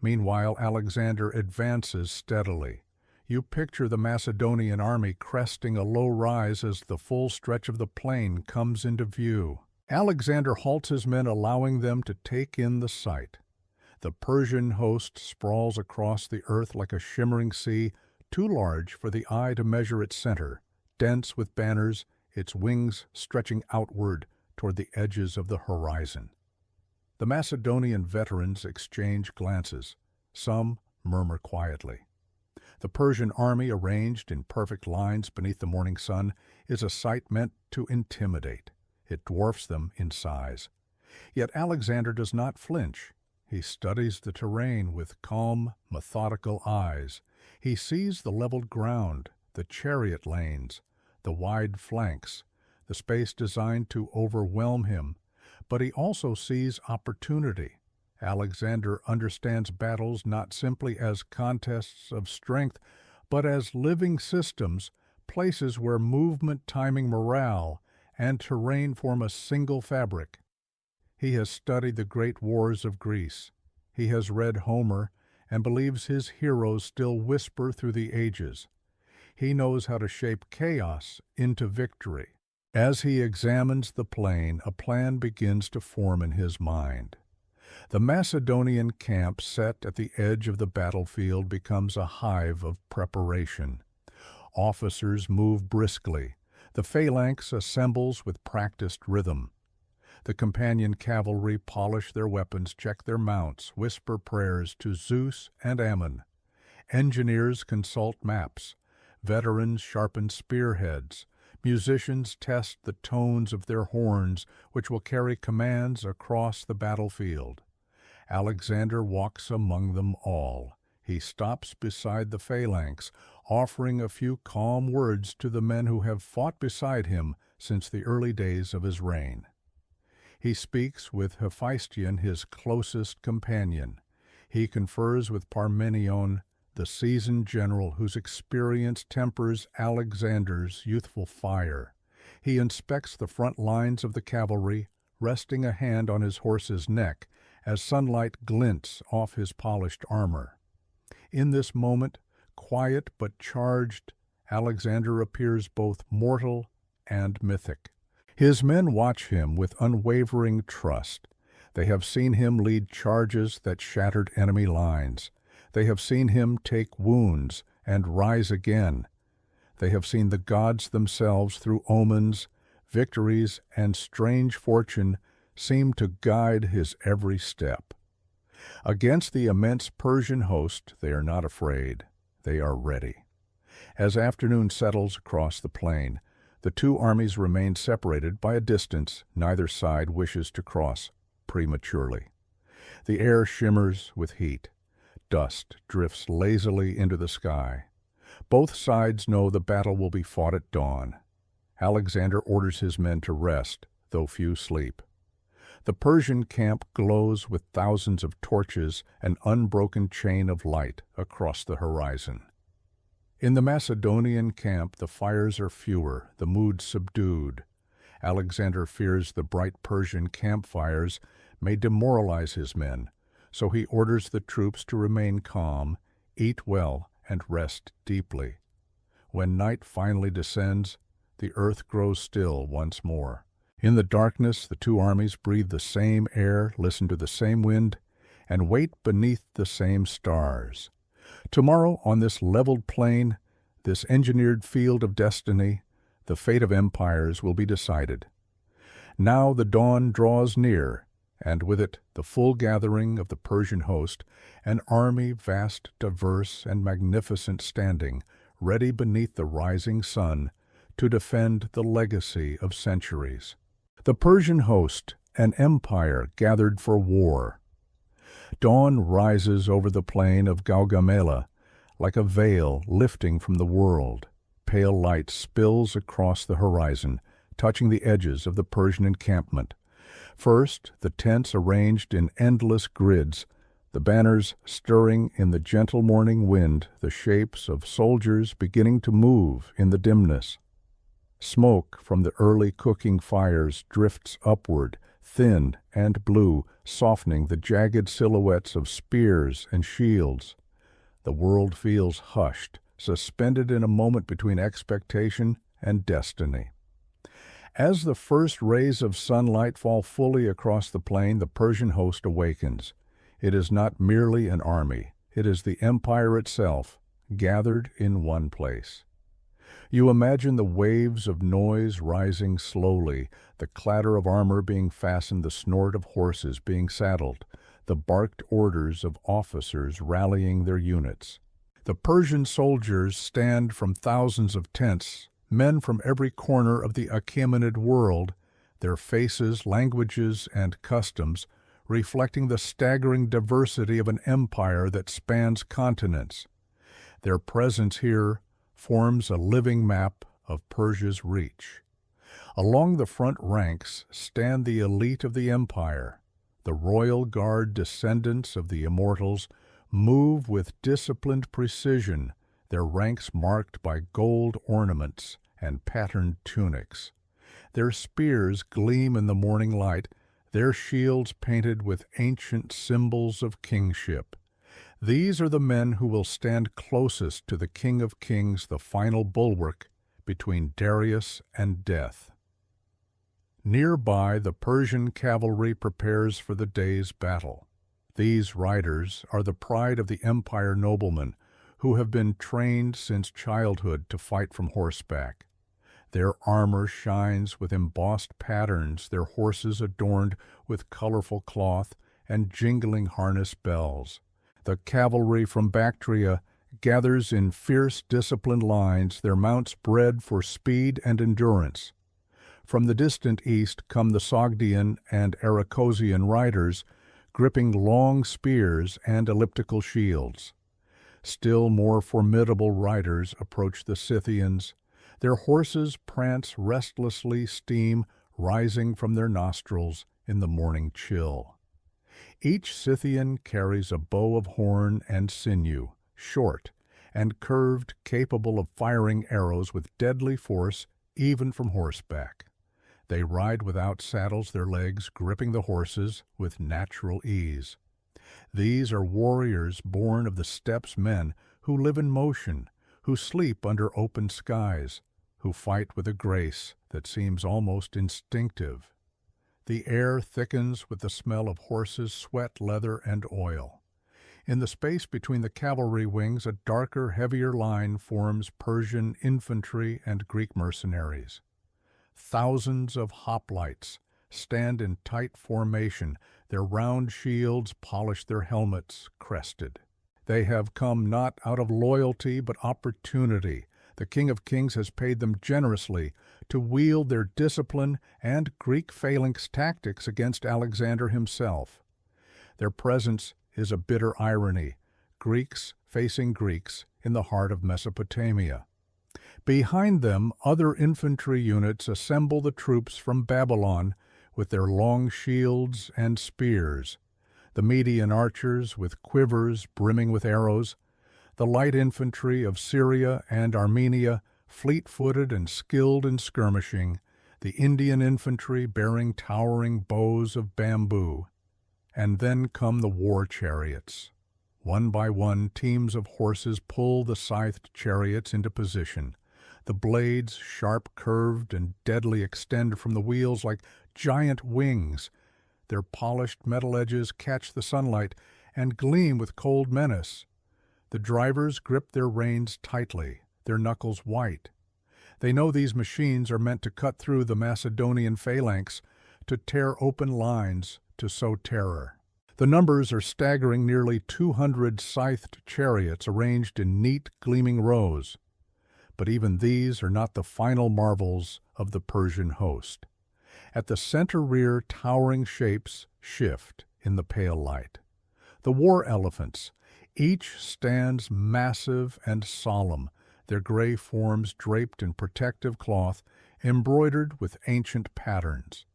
Meanwhile, Alexander advances steadily. You picture the Macedonian army cresting a low rise as the full stretch of the plain comes into view. Alexander halts his men, allowing them to take in the sight. The Persian host sprawls across the earth like a shimmering sea, too large for the eye to measure its center, dense with banners, its wings stretching outward toward the edges of the horizon. The Macedonian veterans exchange glances. Some murmur quietly. The Persian army, arranged in perfect lines beneath the morning sun, is a sight meant to intimidate. It dwarfs them in size. Yet Alexander does not flinch. He studies the terrain with calm, methodical eyes. He sees the leveled ground, the chariot lanes, the wide flanks, the space designed to overwhelm him, but he also sees opportunity. Alexander understands battles not simply as contests of strength, but as living systems, places where movement, timing, morale, and terrain form a single fabric. He has studied the great wars of Greece. He has read Homer and believes his heroes still whisper through the ages. He knows how to shape chaos into victory. As he examines the plain, a plan begins to form in his mind. The Macedonian camp set at the edge of the battlefield becomes a hive of preparation. Officers move briskly. The phalanx assembles with practiced rhythm. The companion cavalry polish their weapons, check their mounts, whisper prayers to Zeus and Ammon. Engineers consult maps. Veterans sharpen spearheads. Musicians test the tones of their horns, which will carry commands across the battlefield. Alexander walks among them all. He stops beside the phalanx, offering a few calm words to the men who have fought beside him since the early days of his reign. He speaks with Hephaestion, his closest companion. He confers with Parmenion, the seasoned general whose experience tempers Alexander's youthful fire. He inspects the front lines of the cavalry, resting a hand on his horse's neck as sunlight glints off his polished armor. In this moment, quiet but charged, Alexander appears both mortal and mythic. His men watch him with unwavering trust. They have seen him lead charges that shattered enemy lines. They have seen him take wounds and rise again. They have seen the gods themselves through omens, victories, and strange fortune seem to guide his every step. Against the immense Persian host, they are not afraid. They are ready. As afternoon settles across the plain, the two armies remain separated by a distance neither side wishes to cross prematurely. The air shimmers with heat. Dust drifts lazily into the sky. Both sides know the battle will be fought at dawn. Alexander orders his men to rest, though few sleep. The Persian camp glows with thousands of torches, an unbroken chain of light across the horizon. In the Macedonian camp, the fires are fewer, the mood subdued. Alexander fears the bright Persian campfires may demoralize his men, so he orders the troops to remain calm, eat well, and rest deeply. When night finally descends, the earth grows still once more. In the darkness, the two armies breathe the same air, listen to the same wind, and wait beneath the same stars. Tomorrow, on this leveled plain, this engineered field of destiny, the fate of empires will be decided. Now the dawn draws near, and with it the full gathering of the Persian host, an army vast, diverse, and magnificent standing, ready beneath the rising sun to defend the legacy of centuries. The Persian host, an empire gathered for war. Dawn rises over the plain of Gaugamela, like a veil lifting from the world. Pale light spills across the horizon, touching the edges of the Persian encampment. First, the tents arranged in endless grids, the banners stirring in the gentle morning wind, the shapes of soldiers beginning to move in the dimness. Smoke from the early cooking fires drifts upward, thin and blue, softening the jagged silhouettes of spears and shields. The world feels hushed, suspended in a moment between expectation and destiny. As the first rays of sunlight fall fully across the plain, the Persian host awakens. It is not merely an army, it is the empire itself, gathered in one place. You imagine the waves of noise rising slowly, the clatter of armor being fastened, the snort of horses being saddled, the barked orders of officers rallying their units. The Persian soldiers stand from thousands of tents, men from every corner of the Achaemenid world, their faces, languages, and customs reflecting the staggering diversity of an empire that spans continents. Their presence here forms a living map of Persia's reach. Along the front ranks stand the elite of the empire. The royal guard descendants of the immortals move with disciplined precision, their ranks marked by gold ornaments and patterned tunics. Their spears gleam in the morning light, their shields painted with ancient symbols of kingship. These are the men who will stand closest to the King of Kings, the final bulwark between Darius and death. Nearby, the Persian cavalry prepares for the day's battle. These riders are the pride of the empire noblemen, who have been trained since childhood to fight from horseback. Their armor shines with embossed patterns, their horses adorned with colorful cloth and jingling harness bells. The cavalry from Bactria gathers in fierce, disciplined lines, their mounts bred for speed and endurance. From the distant east come the Sogdian and Arachosian riders, gripping long spears and elliptical shields. Still more formidable riders approach the Scythians. Their horses prance restlessly, steam rising from their nostrils in the morning chill. Each Scythian carries a bow of horn and sinew, short and curved, capable of firing arrows with deadly force even from horseback. They ride without saddles, their legs gripping the horses with natural ease. These are warriors born of the steppes, men who live in motion, who sleep under open skies, who fight with a grace that seems almost instinctive. The air thickens with the smell of horses, sweat, leather, and oil. In the space between the cavalry wings, a darker, heavier line forms Persian infantry and Greek mercenaries. Thousands of hoplites stand in tight formation, their round shields polish their helmets, crested. They have come not out of loyalty but opportunity. The King of Kings has paid them generously to wield their discipline and Greek phalanx tactics against Alexander himself. Their presence is a bitter irony, Greeks facing Greeks in the heart of Mesopotamia. Behind them, other infantry units assemble the troops from Babylon with their long shields and spears, the Median archers with quivers brimming with arrows, the light infantry of Syria and Armenia, fleet-footed and skilled in skirmishing, the Indian infantry bearing towering bows of bamboo. And then come the war chariots. One by one, teams of horses pull the scythed chariots into position. The blades, sharp curved and deadly, extend from the wheels like giant wings. Their polished metal edges catch the sunlight and gleam with cold menace. The drivers grip their reins tightly, their knuckles white. They know these machines are meant to cut through the Macedonian phalanx, to tear open lines, to sow terror. The numbers are staggering, nearly 200 scythed chariots arranged in neat, gleaming rows. But even these are not the final marvels of the Persian host. At the center rear, towering shapes shift in the pale light. The war elephants, each stands massive and solemn, their gray forms draped in protective cloth, embroidered with ancient patterns.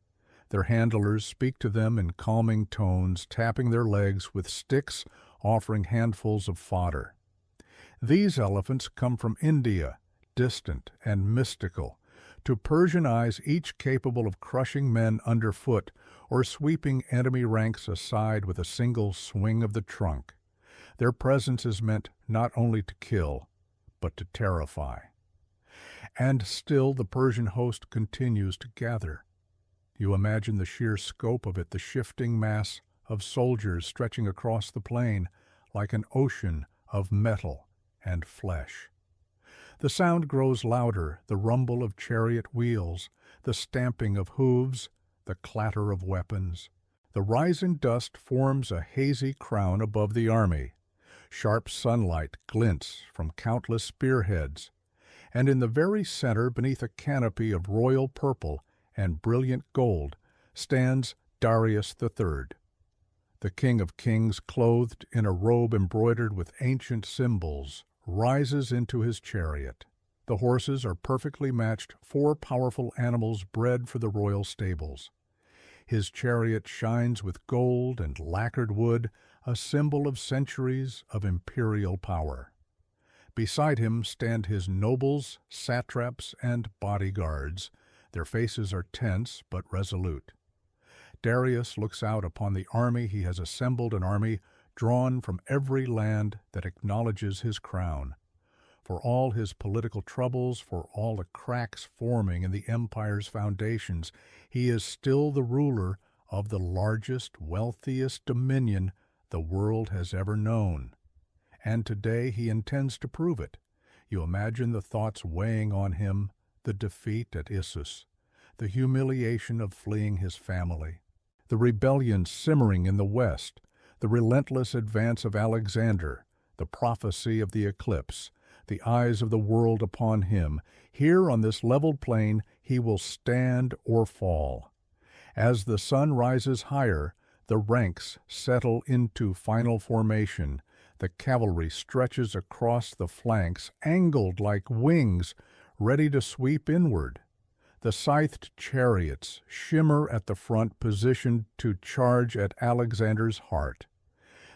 Their handlers speak to them in calming tones, tapping their legs with sticks, offering handfuls of fodder. These elephants come from India, distant and mystical, to Persian eyes each capable of crushing men underfoot or sweeping enemy ranks aside with a single swing of the trunk. Their presence is meant not only to kill, but to terrify. And still the Persian host continues to gather. You imagine the sheer scope of it, the shifting mass of soldiers stretching across the plain like an ocean of metal and flesh. The sound grows louder, the rumble of chariot wheels, the stamping of hooves, the clatter of weapons. The rising dust forms a hazy crown above the army. Sharp sunlight glints from countless spearheads, and in the very center, beneath a canopy of royal purple and brilliant gold, stands Darius III. The King of Kings, clothed in a robe embroidered with ancient symbols, rises into his chariot. The horses are perfectly matched, 4 powerful animals bred for the royal stables. His chariot shines with gold and lacquered wood, a symbol of centuries of imperial power. Beside him stand his nobles, satraps, and bodyguards. Their faces are tense but resolute. Darius looks out upon the army he has assembled, an army drawn from every land that acknowledges his crown. For all his political troubles, for all the cracks forming in the empire's foundations, he is still the ruler of the largest, wealthiest dominion the world has ever known. And today he intends to prove it. You imagine the thoughts weighing on him, the defeat at Issus, the humiliation of fleeing his family, the rebellion simmering in the west, the relentless advance of Alexander, the prophecy of the eclipse, the eyes of the world upon him. Here on this leveled plain he will stand or fall. As the sun rises higher, the ranks settle into final formation. The cavalry stretches across the flanks, angled like wings, ready to sweep inward. The scythed chariots shimmer at the front, positioned to charge at Alexander's heart.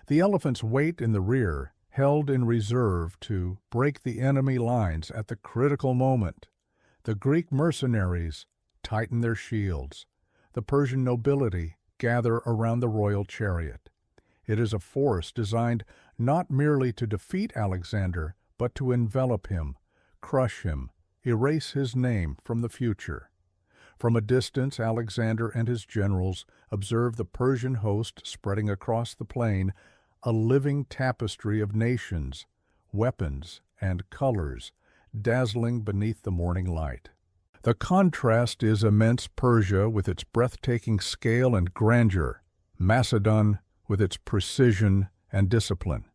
The elephants wait in the rear, held in reserve to break the enemy lines at the critical moment. The Greek mercenaries tighten their shields. The Persian nobility gather around the royal chariot. It is a force designed not merely to defeat Alexander, but to envelop him, crush him, erase his name from the future. From a distance, Alexander and his generals observe the Persian host spreading across the plain, a living tapestry of nations, weapons, and colors, dazzling beneath the morning light. The contrast is immense: Persia with its breathtaking scale and grandeur, Macedon with its precision and discipline.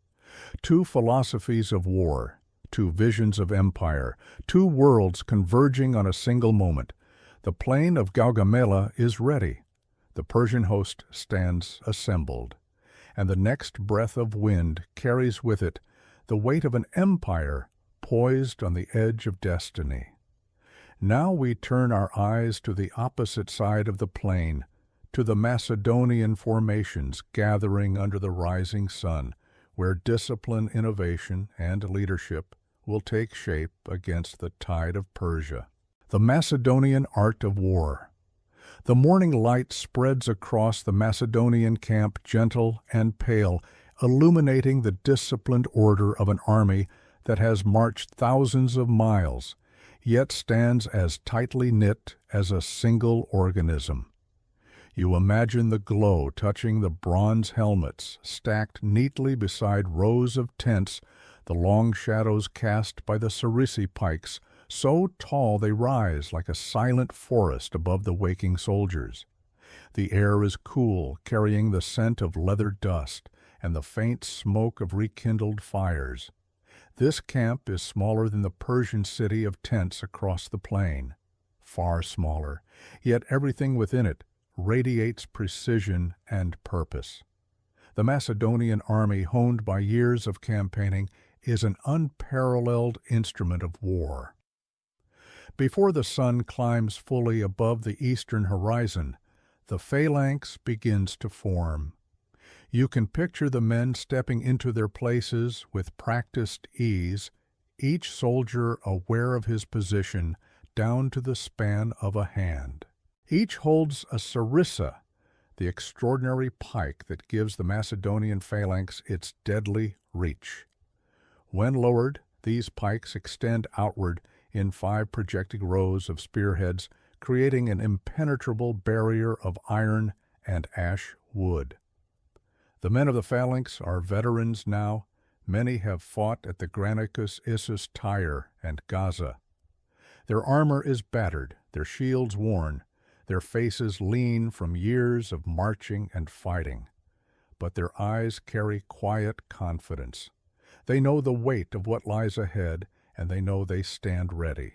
2 philosophies of war, 2 visions of empire, 2 worlds converging on a single moment. The plain of Gaugamela is ready. The Persian host stands assembled. And the next breath of wind carries with it the weight of an empire poised on the edge of destiny. Now we turn our eyes to the opposite side of the plain, to the Macedonian formations gathering under the rising sun, where discipline, innovation, and leadership will take shape against the tide of Persia. The Macedonian Art of War. The morning light spreads across the Macedonian camp, gentle and pale, illuminating the disciplined order of an army that has marched thousands of miles, yet stands as tightly knit as a single organism. You imagine the glow touching the bronze helmets, stacked neatly beside rows of tents, the long shadows cast by the sarisi pikes, so tall they rise like a silent forest above the waking soldiers. The air is cool, carrying the scent of leather dust and the faint smoke of rekindled fires. This camp is smaller than the Persian city of tents across the plain. Far smaller, yet everything within it radiates precision and purpose. The Macedonian army, honed by years of campaigning, is an unparalleled instrument of war. Before the sun climbs fully above the eastern horizon, the phalanx begins to form. You can picture the men stepping into their places with practiced ease, each soldier aware of his position down to the span of a hand. Each holds a sarissa, the extraordinary pike that gives the Macedonian phalanx its deadly reach. When lowered, these pikes extend outward in 5 projecting rows of spearheads, creating an impenetrable barrier of iron and ash wood. The men of the phalanx are veterans now. Many have fought at the Granicus, Issus, Tyre, and Gaza. Their armor is battered, their shields worn, their faces lean from years of marching and fighting. But their eyes carry quiet confidence. They know the weight of what lies ahead, and they know they stand ready.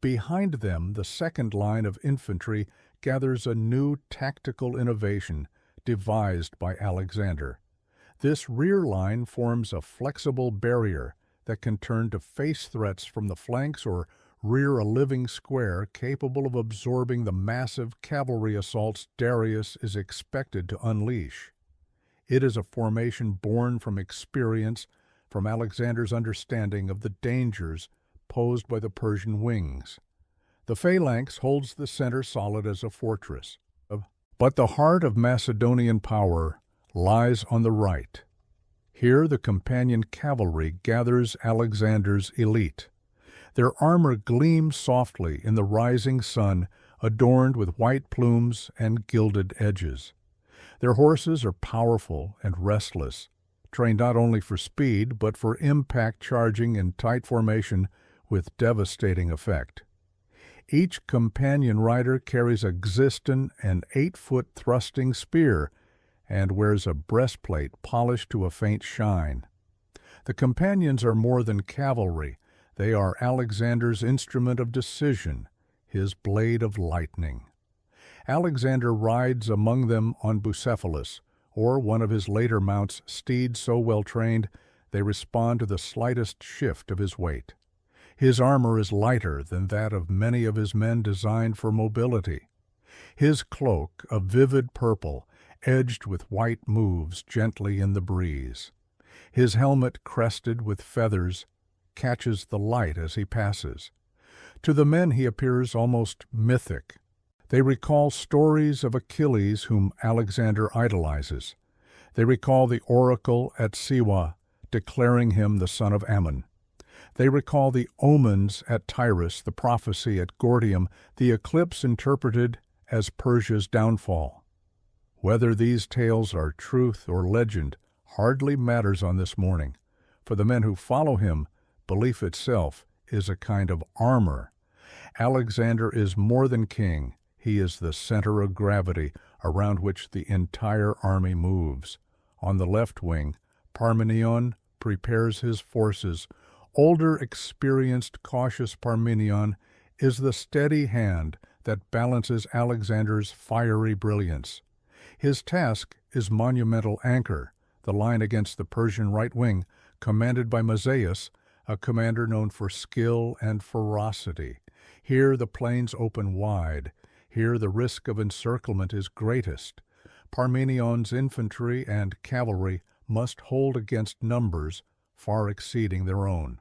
Behind them, the second line of infantry gathers a new tactical innovation, devised by Alexander. This rear line forms a flexible barrier that can turn to face threats from the flanks or rear a living square capable of absorbing the massive cavalry assaults Darius is expected to unleash. It is a formation born from experience, from Alexander's understanding of the dangers posed by the Persian wings. The phalanx holds the center solid as a fortress. But the heart of Macedonian power lies on the right. Here the companion cavalry gathers Alexander's elite. Their armor gleams softly in the rising sun, adorned with white plumes and gilded edges. Their horses are powerful and restless, trained not only for speed but for impact charging in tight formation with devastating effect. Each companion rider carries a Xyston, an 8-foot thrusting spear, and wears a breastplate polished to a faint shine. The companions are more than cavalry. They are Alexander's instrument of decision, his blade of lightning. Alexander rides among them on Bucephalus, or one of his later mounts, steeds so well trained they respond to the slightest shift of his weight. His armor is lighter than that of many of his men designed for mobility. His cloak, a vivid purple, edged with white, moves gently in the breeze. His helmet, crested with feathers, catches the light as he passes. To the men he appears almost mythic. They recall stories of Achilles whom Alexander idolizes. They recall the oracle at Siwa, declaring him the son of Ammon. They recall the omens at Tigris, the prophecy at Gordium, the eclipse interpreted as Persia's downfall. Whether these tales are truth or legend hardly matters on this morning. For the men who follow him, belief itself is a kind of armor. Alexander is more than king. He is the center of gravity around which the entire army moves. On the left wing, Parmenion prepares his forces. Older, experienced, cautious Parmenion is the steady hand that balances Alexander's fiery brilliance. His task is monumental anchor, the line against the Persian right wing, commanded by Mazaeus, a commander known for skill and ferocity. Here the plains open wide. Here the risk of encirclement is greatest. Parmenion's infantry and cavalry must hold against numbers far exceeding their own.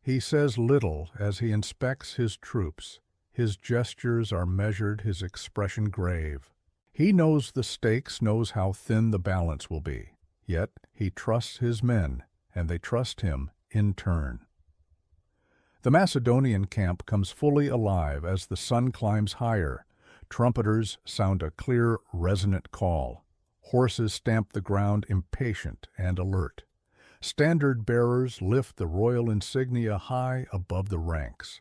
He says little as he inspects his troops. His gestures are measured, his expression grave. He knows the stakes, knows how thin the balance will be. Yet he trusts his men, and they trust him in turn. The Macedonian camp comes fully alive as the sun climbs higher. Trumpeters sound a clear, resonant call. Horses stamp the ground, impatient and alert. Standard-bearers lift the royal insignia high above the ranks.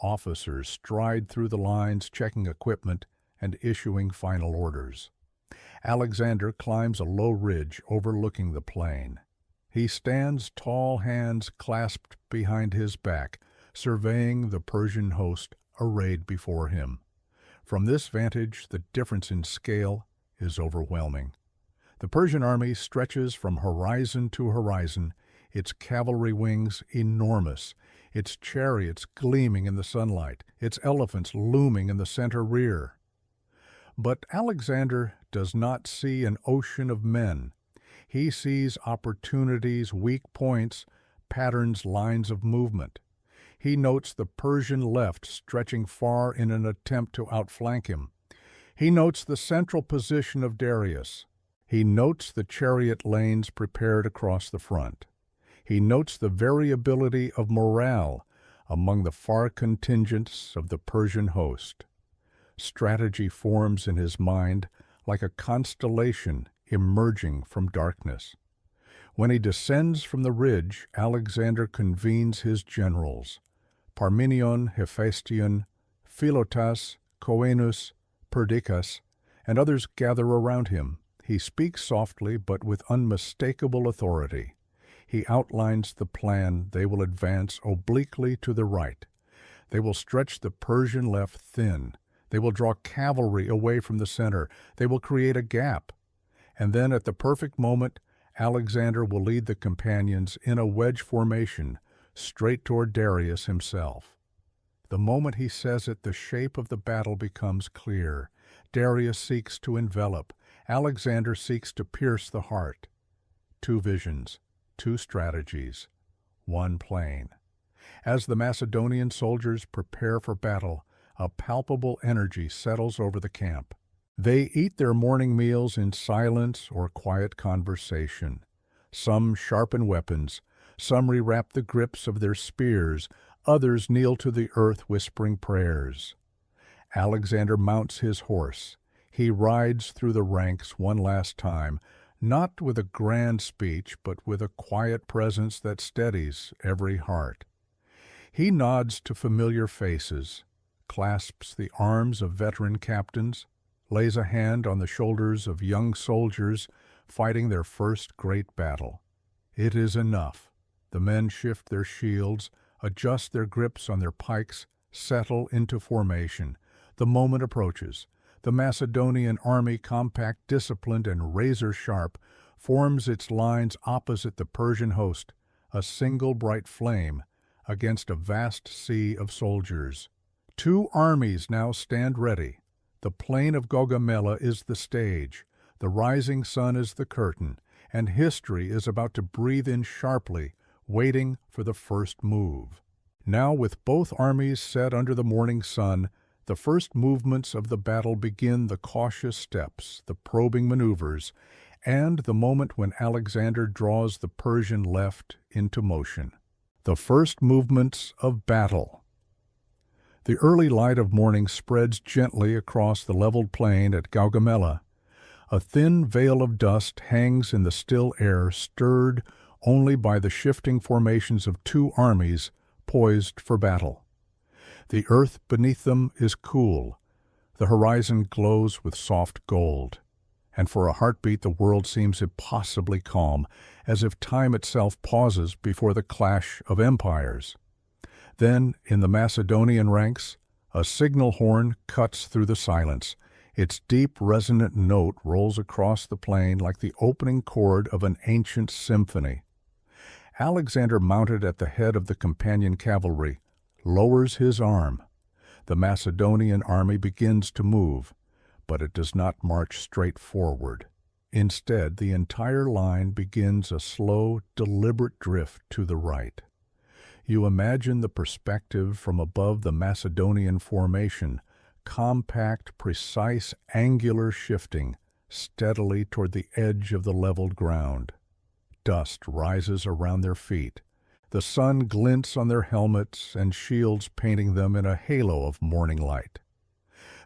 Officers stride through the lines, checking equipment and issuing final orders. Alexander climbs a low ridge overlooking the plain. He stands, tall hands clasped behind his back, surveying the Persian host arrayed before him. From this vantage, the difference in scale is overwhelming. The Persian army stretches from horizon to horizon, its cavalry wings enormous, its chariots gleaming in the sunlight, its elephants looming in the center rear. But Alexander does not see an ocean of men. He sees opportunities, weak points, patterns, lines of movement. He notes the Persian left stretching far in an attempt to outflank him. He notes the central position of Darius. He notes the chariot lanes prepared across the front. He notes the variability of morale among the far contingents of the Persian host. Strategy forms in his mind like a constellation emerging from darkness. When he descends from the ridge, Alexander convenes his generals. Parmenion, Hephaestion, Philotas, Coenus, Perdiccas, and others gather around him. He speaks softly but with unmistakable authority. He outlines the plan. They will advance obliquely to the right. They will stretch the Persian left thin. They will draw cavalry away from the center. They will create a gap. And then at the perfect moment, Alexander will lead the companions in a wedge formation straight toward Darius himself. The moment he says it, the shape of the battle becomes clear. Darius seeks to envelop. Alexander seeks to pierce the heart. Two visions, two strategies, one plan. As the Macedonian soldiers prepare for battle, a palpable energy settles over the camp. They eat their morning meals in silence or quiet conversation. Some sharpen weapons, some rewrap the grips of their spears, others kneel to the earth whispering prayers. Alexander mounts his horse. He rides through the ranks one last time, not with a grand speech, but with a quiet presence that steadies every heart. He nods to familiar faces, clasps the arms of veteran captains, lays a hand on the shoulders of young soldiers fighting their first great battle. It is enough. The men shift their shields, adjust their grips on their pikes, settle into formation. The moment approaches. The Macedonian army, compact, disciplined, and razor-sharp, forms its lines opposite the Persian host, a single bright flame against a vast sea of soldiers. Two armies now stand ready. The plain of Gaugamela is the stage, the rising sun is the curtain, and history is about to breathe in sharply, waiting for the first move. Now, with both armies set under the morning sun, the first movements of the battle begin, the cautious steps, the probing maneuvers, and the moment when Alexander draws the Persian left into motion. The first movements of battle. The early light of morning spreads gently across the leveled plain at Gaugamela. A thin veil of dust hangs in the still air, stirred only by the shifting formations of two armies poised for battle. The earth beneath them is cool. The horizon glows with soft gold. And for a heartbeat the world seems impossibly calm, as if time itself pauses before the clash of empires. Then, in the Macedonian ranks, a signal horn cuts through the silence. Its deep, resonant note rolls across the plain like the opening chord of an ancient symphony. Alexander, mounted at the head of the companion cavalry, lowers his arm. The Macedonian army begins to move, but it does not march straight forward. Instead, the entire line begins a slow, deliberate drift to the right. You imagine the perspective from above the Macedonian formation, compact, precise, angular shifting, steadily toward the edge of the leveled ground. Dust rises around their feet. The sun glints on their helmets and shields, painting them in a halo of morning light.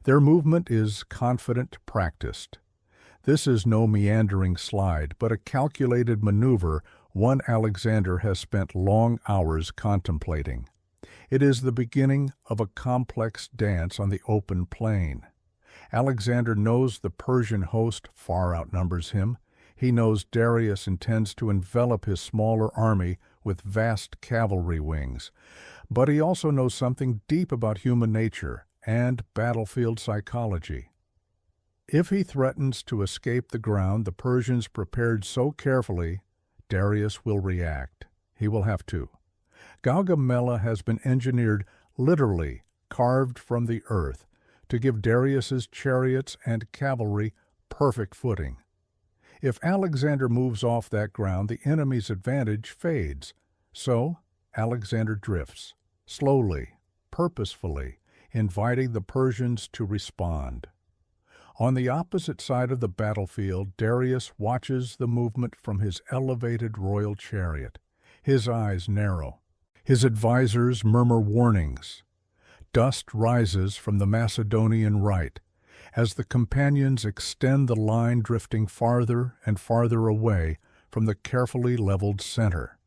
Their movement is confident, practiced. This is no meandering slide, but a calculated maneuver one Alexander has spent long hours contemplating. It is the beginning of a complex dance on the open plain. Alexander knows the Persian host far outnumbers him. He knows Darius intends to envelop his smaller army with vast cavalry wings. But he also knows something deep about human nature and battlefield psychology. If he threatens to escape the ground the Persians prepared so carefully, Darius will react. He will have to. Gaugamela has been engineered, literally carved from the earth, to give Darius's chariots and cavalry perfect footing. If Alexander moves off that ground, the enemy's advantage fades. So Alexander drifts, slowly, purposefully, inviting the Persians to respond. On the opposite side of the battlefield, Darius watches the movement from his elevated royal chariot. His eyes narrow. His advisors murmur warnings. Dust rises from the Macedonian right as the companions extend the line, drifting farther and farther away from the carefully leveled center.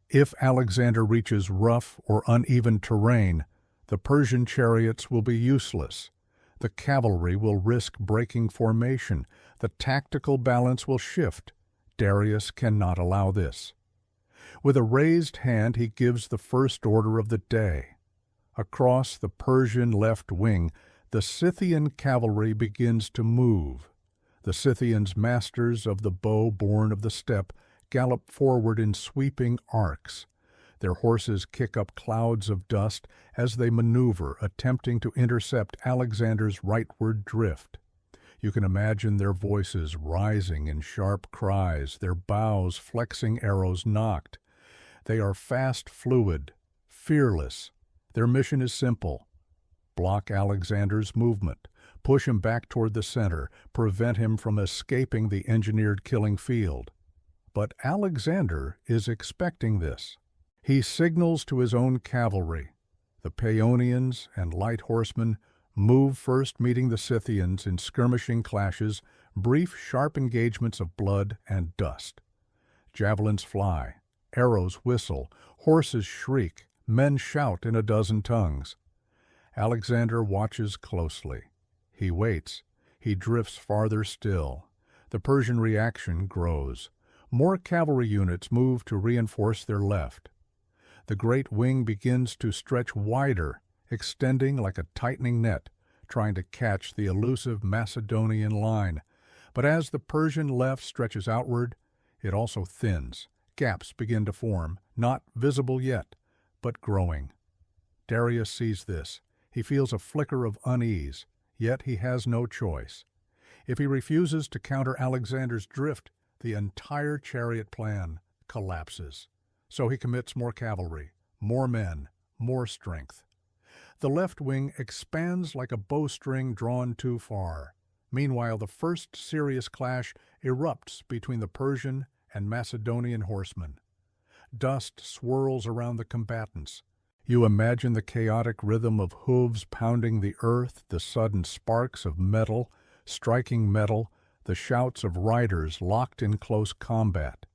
If Alexander reaches rough or uneven terrain, the Persian chariots will be useless. The cavalry will risk breaking formation. The tactical balance will shift. Darius cannot allow this. With a raised hand, he gives the first order of the day. Across the Persian left wing, the Scythian cavalry begins to move. The Scythians, masters of the bow born of the steppe, gallop forward in sweeping arcs. Their horses kick up clouds of dust as they maneuver, attempting to intercept Alexander's rightward drift. You can imagine their voices rising in sharp cries, their bows flexing arrows nocked. They are fast, fluid, fearless. Their mission is simple: block Alexander's movement, push him back toward the center, prevent him from escaping the engineered killing field. But Alexander is expecting this. He signals to his own cavalry. The Paeonians and light horsemen move first, meeting the Scythians in skirmishing clashes, brief, sharp engagements of blood and dust. Javelins fly, arrows whistle, horses shriek, men shout in a dozen tongues. Alexander watches closely. He waits. He drifts farther still. The Persian reaction grows. More cavalry units move to reinforce their left. The great wing begins to stretch wider, extending like a tightening net, trying to catch the elusive Macedonian line. But as the Persian left stretches outward, it also thins. Gaps begin to form, not visible yet, but growing. Darius sees this. He feels a flicker of unease, yet he has no choice. If he refuses to counter Alexander's drift, the entire chariot plan collapses. So he commits more cavalry, more men, more strength. The left wing expands like a bowstring drawn too far. Meanwhile, the first serious clash erupts between the Persian and Macedonian horsemen. Dust swirls around the combatants. You imagine the chaotic rhythm of hooves pounding the earth, the sudden sparks of metal striking metal, the shouts of riders locked in close combat.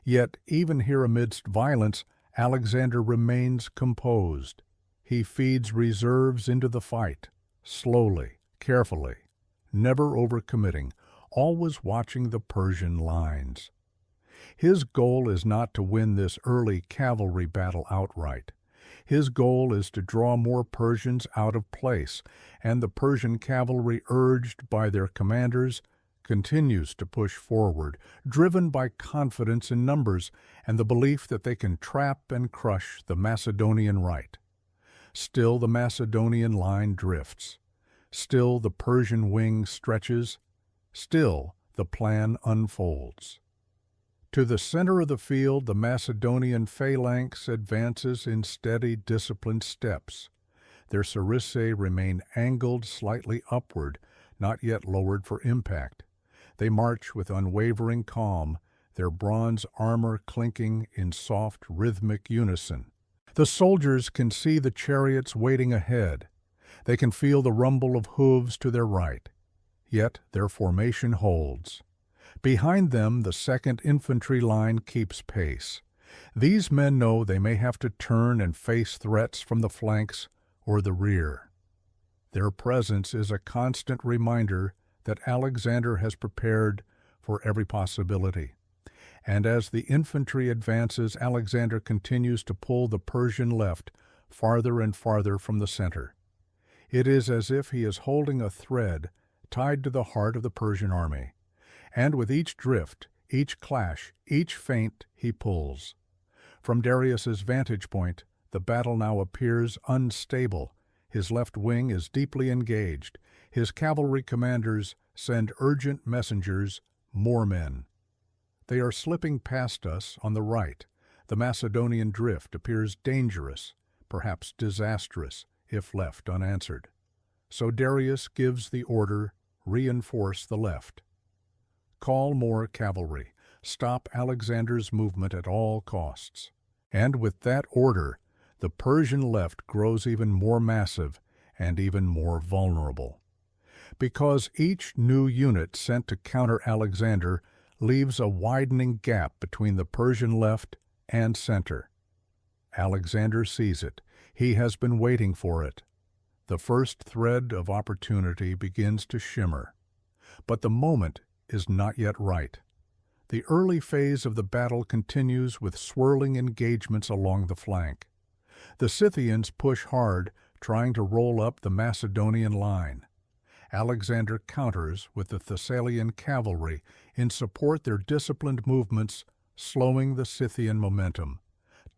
Yet, even here amidst violence, Alexander remains composed. He feeds reserves into the fight, slowly, carefully, never overcommitting, always watching the Persian lines. His goal is not to win this early cavalry battle outright. His goal is to draw more Persians out of place, and the Persian cavalry, urged by their commanders, continues to push forward, driven by confidence in numbers and the belief that they can trap and crush the Macedonian right. Still the Macedonian line drifts. Still the Persian wing stretches. Still the plan unfolds. To the center of the field, the Macedonian phalanx advances in steady, disciplined steps. Their sarissæ remain angled slightly upward, not yet lowered for impact. They march with unwavering calm, their bronze armor clinking in soft, rhythmic unison. The soldiers can see the chariots waiting ahead. They can feel the rumble of hooves to their right. Yet their formation holds. Behind them, the 2nd Infantry line keeps pace. These men know they may have to turn and face threats from the flanks or the rear. Their presence is a constant reminder that Alexander has prepared for every possibility. And as the infantry advances, Alexander continues to pull the Persian left farther and farther from the center. It is as if he is holding a thread tied to the heart of the Persian army. And with each drift, each clash, each feint he pulls. From Darius's vantage point, the battle now appears unstable. His left wing is deeply engaged. His cavalry commanders send urgent messengers, more men. They are slipping past us on the right. The Macedonian drift appears dangerous, perhaps disastrous, if left unanswered. So Darius gives the order, reinforce the left. Call more cavalry. Stop Alexander's movement at all costs. And with that order, the Persian left grows even more massive and even more vulnerable. Because each new unit sent to counter Alexander leaves a widening gap between the Persian left and center. Alexander sees it. He has been waiting for it. The first thread of opportunity begins to shimmer. But the moment is not yet right. The early phase of the battle continues with swirling engagements along the flank. The Scythians push hard, trying to roll up the Macedonian line. Alexander counters with the Thessalian cavalry in support their disciplined movements, slowing the Scythian momentum.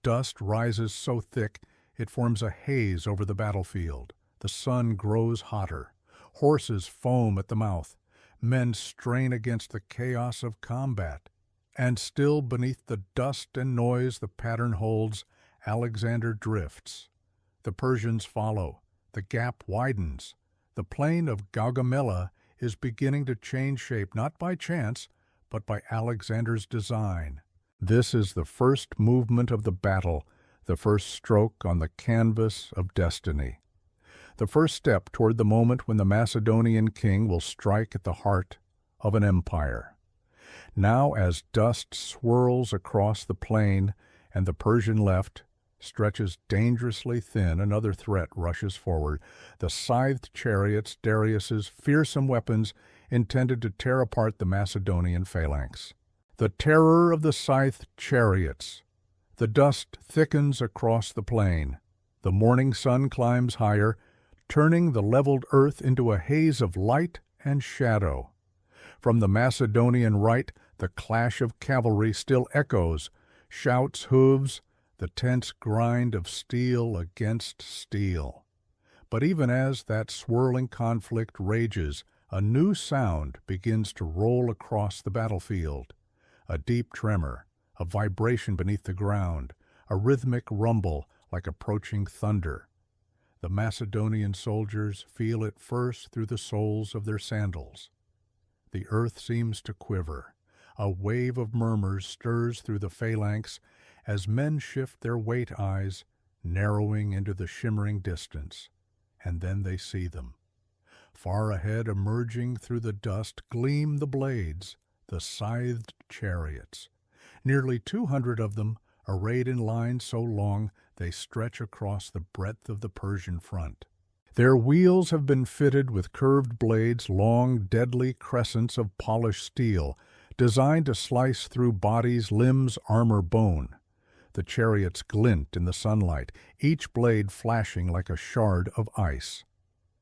Dust rises so thick it forms a haze over the battlefield. The sun grows hotter. Horses foam at the mouth. Men strain against the chaos of combat. And still beneath the dust and noise the pattern holds, Alexander drifts. The Persians follow. The gap widens. The plain of Gaugamela is beginning to change shape not by chance, but by Alexander's design. This is the first movement of the battle, the first stroke on the canvas of destiny. The first step toward the moment when the Macedonian king will strike at the heart of an empire. Now, as dust swirls across the plain and the Persian left stretches dangerously thin, another threat rushes forward. The scythed chariots, Darius's fearsome weapons intended to tear apart the Macedonian phalanx. The terror of the scythed chariots. The dust thickens across the plain. The morning sun climbs higher, turning the leveled earth into a haze of light and shadow. From the Macedonian right, the clash of cavalry still echoes, shouts, hooves, the tense grind of steel against steel. But even as that swirling conflict rages, a new sound begins to roll across the battlefield. A deep tremor, a vibration beneath the ground, a rhythmic rumble like approaching thunder. The Macedonian soldiers feel it first through the soles of their sandals. The earth seems to quiver. A wave of murmurs stirs through the phalanx as men shift their weight eyes, narrowing into the shimmering distance. And then they see them. Far ahead, emerging through the dust, gleam the blades, the scythed chariots. Nearly 200 of them, arrayed in lines so long they stretch across the breadth of the Persian front. Their wheels have been fitted with curved blades, long, deadly crescents of polished steel, designed to slice through bodies, limbs, armor, bone. The chariots glint in the sunlight, each blade flashing like a shard of ice.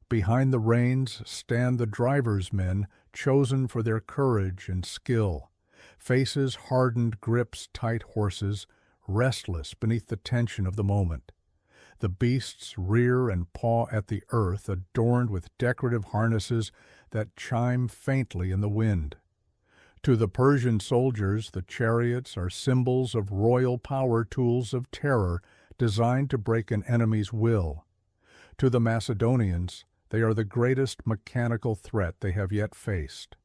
Behind the reins stand the driver's men, chosen for their courage and skill. Faces hardened, grips tight horses, restless beneath the tension of the moment. The beasts rear and paw at the earth, adorned with decorative harnesses that chime faintly in the wind. To the Persian soldiers, the chariots are symbols of royal power, tools of terror designed to break an enemy's will. To the Macedonians, they are the greatest mechanical threat they have yet faced.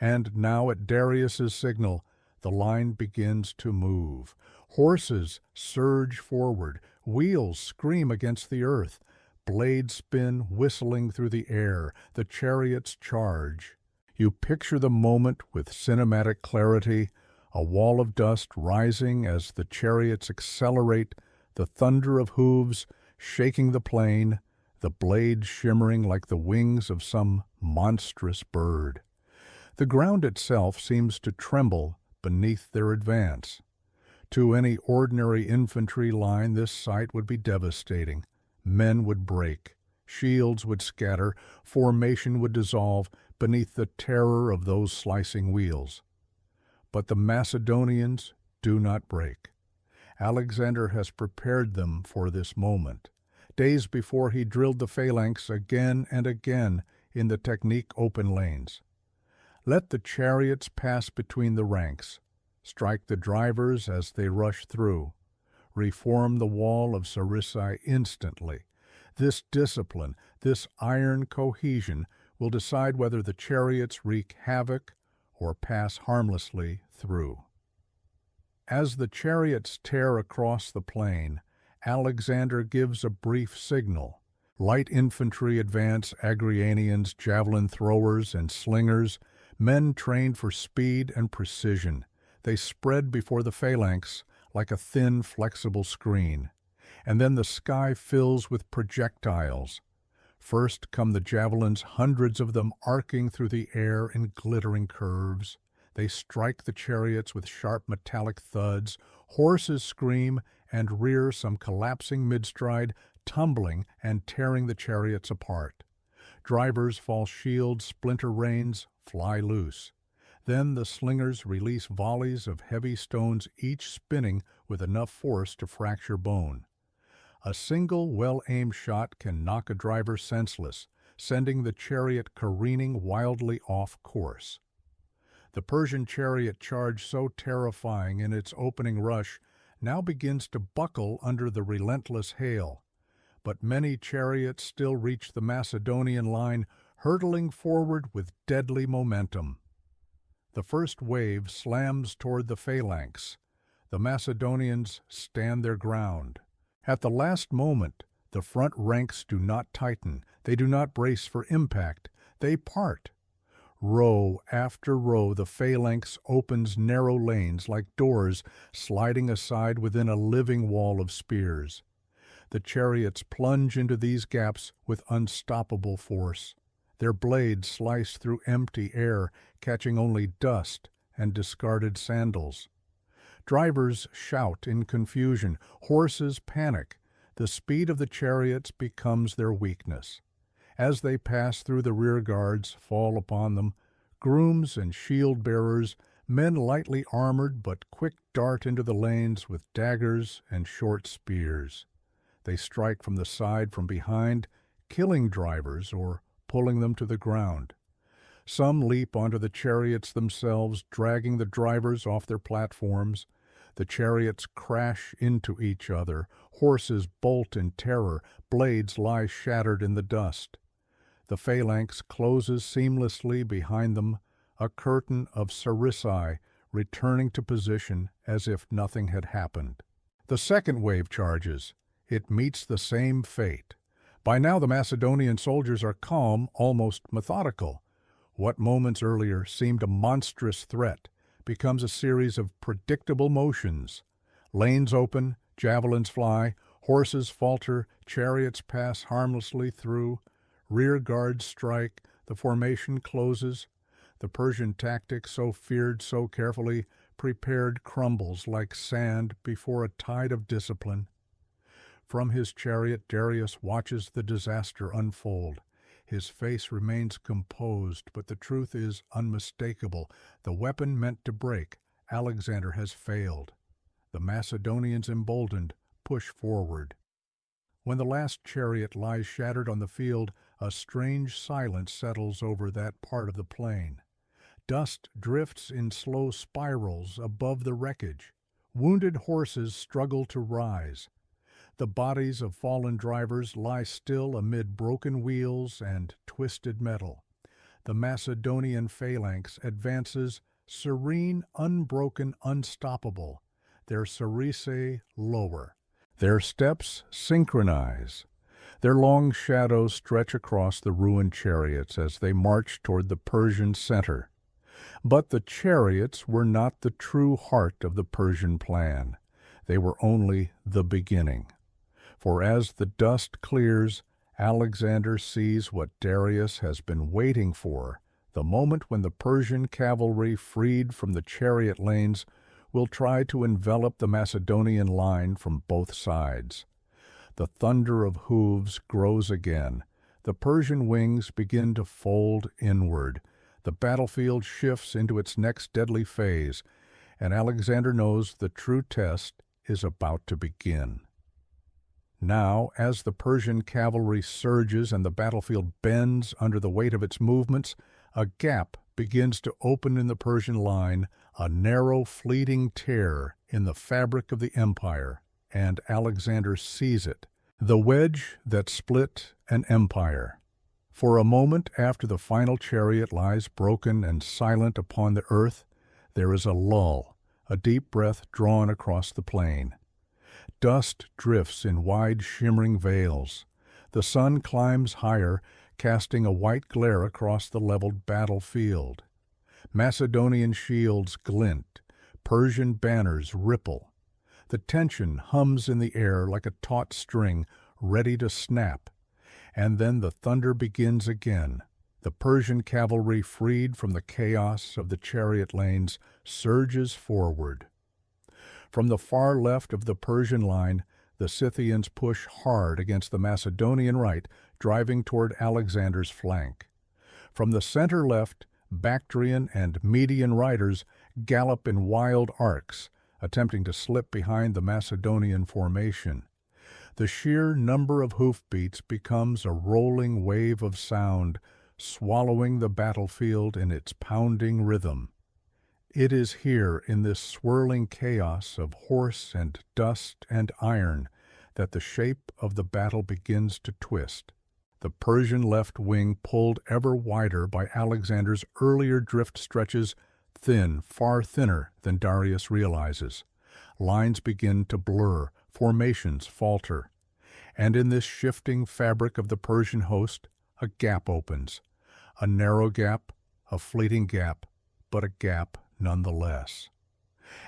And now at Darius's signal, the line begins to move. Horses surge forward, wheels scream against the earth, blades spin whistling through the air, the chariots charge. You picture the moment with cinematic clarity, a wall of dust rising as the chariots accelerate, the thunder of hooves shaking the plain, the blades shimmering like the wings of some monstrous bird. The ground itself seems to tremble beneath their advance. To any ordinary infantry line, this sight would be devastating. Men would break, shields would scatter, formation would dissolve beneath the terror of those slicing wheels. But the Macedonians do not break. Alexander has prepared them for this moment. Days before, he drilled the phalanx again and again in the technique open lanes. Let the chariots pass between the ranks, strike the drivers as they rush through, reform the wall of Sarissai instantly. This discipline, this iron cohesion, will decide whether the chariots wreak havoc or pass harmlessly through. As the chariots tear across the plain, Alexander gives a brief signal. Light infantry advance, Agrianians, javelin throwers, and slingers, men trained for speed and precision. They spread before the phalanx like a thin, flexible screen. And then the sky fills with projectiles. First come the javelins, hundreds of them arcing through the air in glittering curves. They strike the chariots with sharp metallic thuds. Horses scream and rear, some collapsing mid-stride, tumbling and tearing the chariots apart. Drivers' false shields, splinter reins, fly loose. Then the slingers release volleys of heavy stones, each spinning with enough force to fracture bone. A single well-aimed shot can knock a driver senseless, sending the chariot careening wildly off course. The Persian chariot charge, so terrifying in its opening rush, now begins to buckle under the relentless hail. But many chariots still reach the Macedonian line, hurtling forward with deadly momentum. The first wave slams toward the phalanx. The Macedonians stand their ground. At the last moment, the front ranks do not tighten. They do not brace for impact. They part. Row after row, the phalanx opens narrow lanes like doors, sliding aside within a living wall of spears. The chariots plunge into these gaps with unstoppable force. Their blades slice through empty air, catching only dust and discarded sandals. Drivers shout in confusion. Horses panic. The speed of the chariots becomes their weakness. As they pass through, the rear guards fall upon them. Grooms and shield bearers, men lightly armored but quick, dart into the lanes with daggers and short spears. They strike from the side, from behind, killing drivers or pulling them to the ground. Some leap onto the chariots themselves, dragging the drivers off their platforms. The chariots crash into each other. Horses bolt in terror. Blades lie shattered in the dust. The phalanx closes seamlessly behind them, a curtain of sarissai returning to position as if nothing had happened. The second wave charges. It meets the same fate. By now the Macedonian soldiers are calm, almost methodical. What moments earlier seemed a monstrous threat becomes a series of predictable motions. Lanes open, javelins fly, horses falter, chariots pass harmlessly through, rear guards strike, the formation closes. The Persian tactic, so feared so carefully, prepared, crumbles like sand before a tide of discipline. From his chariot, Darius watches the disaster unfold. His face remains composed, but the truth is unmistakable. The weapon meant to break, Alexander has failed. The Macedonians, emboldened, push forward. When the last chariot lies shattered on the field, a strange silence settles over that part of the plain. Dust drifts in slow spirals above the wreckage. Wounded horses struggle to rise. The bodies of fallen drivers lie still amid broken wheels and twisted metal. The Macedonian phalanx advances, serene, unbroken, unstoppable. Their sarissai lower. Their steps synchronize. Their long shadows stretch across the ruined chariots as they march toward the Persian center. But the chariots were not the true heart of the Persian plan. They were only the beginning. For as the dust clears, Alexander sees what Darius has been waiting for, the moment when the Persian cavalry, freed from the chariot lanes, will try to envelop the Macedonian line from both sides. The thunder of hooves grows again. The Persian wings begin to fold inward. The battlefield shifts into its next deadly phase, and Alexander knows the true test is about to begin. Now, as the Persian cavalry surges and the battlefield bends under the weight of its movements, a gap begins to open in the Persian line, a narrow, fleeting tear in the fabric of the empire, and Alexander sees it, the wedge that split an empire. For a moment after the final chariot lies broken and silent upon the earth, there is a lull, a deep breath drawn across the plain. Dust drifts in wide shimmering veils. The sun climbs higher, casting a white glare across the leveled battlefield. Macedonian shields glint. Persian banners ripple. The tension hums in the air like a taut string, ready to snap. And then the thunder begins again. The Persian cavalry, freed from the chaos of the chariot lanes, surges forward. From the far left of the Persian line, the Scythians push hard against the Macedonian right, driving toward Alexander's flank. From the center left, Bactrian and Median riders gallop in wild arcs, attempting to slip behind the Macedonian formation. The sheer number of hoofbeats becomes a rolling wave of sound, swallowing the battlefield in its pounding rhythm. It is here, in this swirling chaos of horse and dust and iron, that the shape of the battle begins to twist. The Persian left wing, pulled ever wider by Alexander's earlier drift stretches, thin, far thinner than Darius realizes. Lines begin to blur, formations falter. And in this shifting fabric of the Persian host, a gap opens. A narrow gap, a fleeting gap, but a gap nonetheless.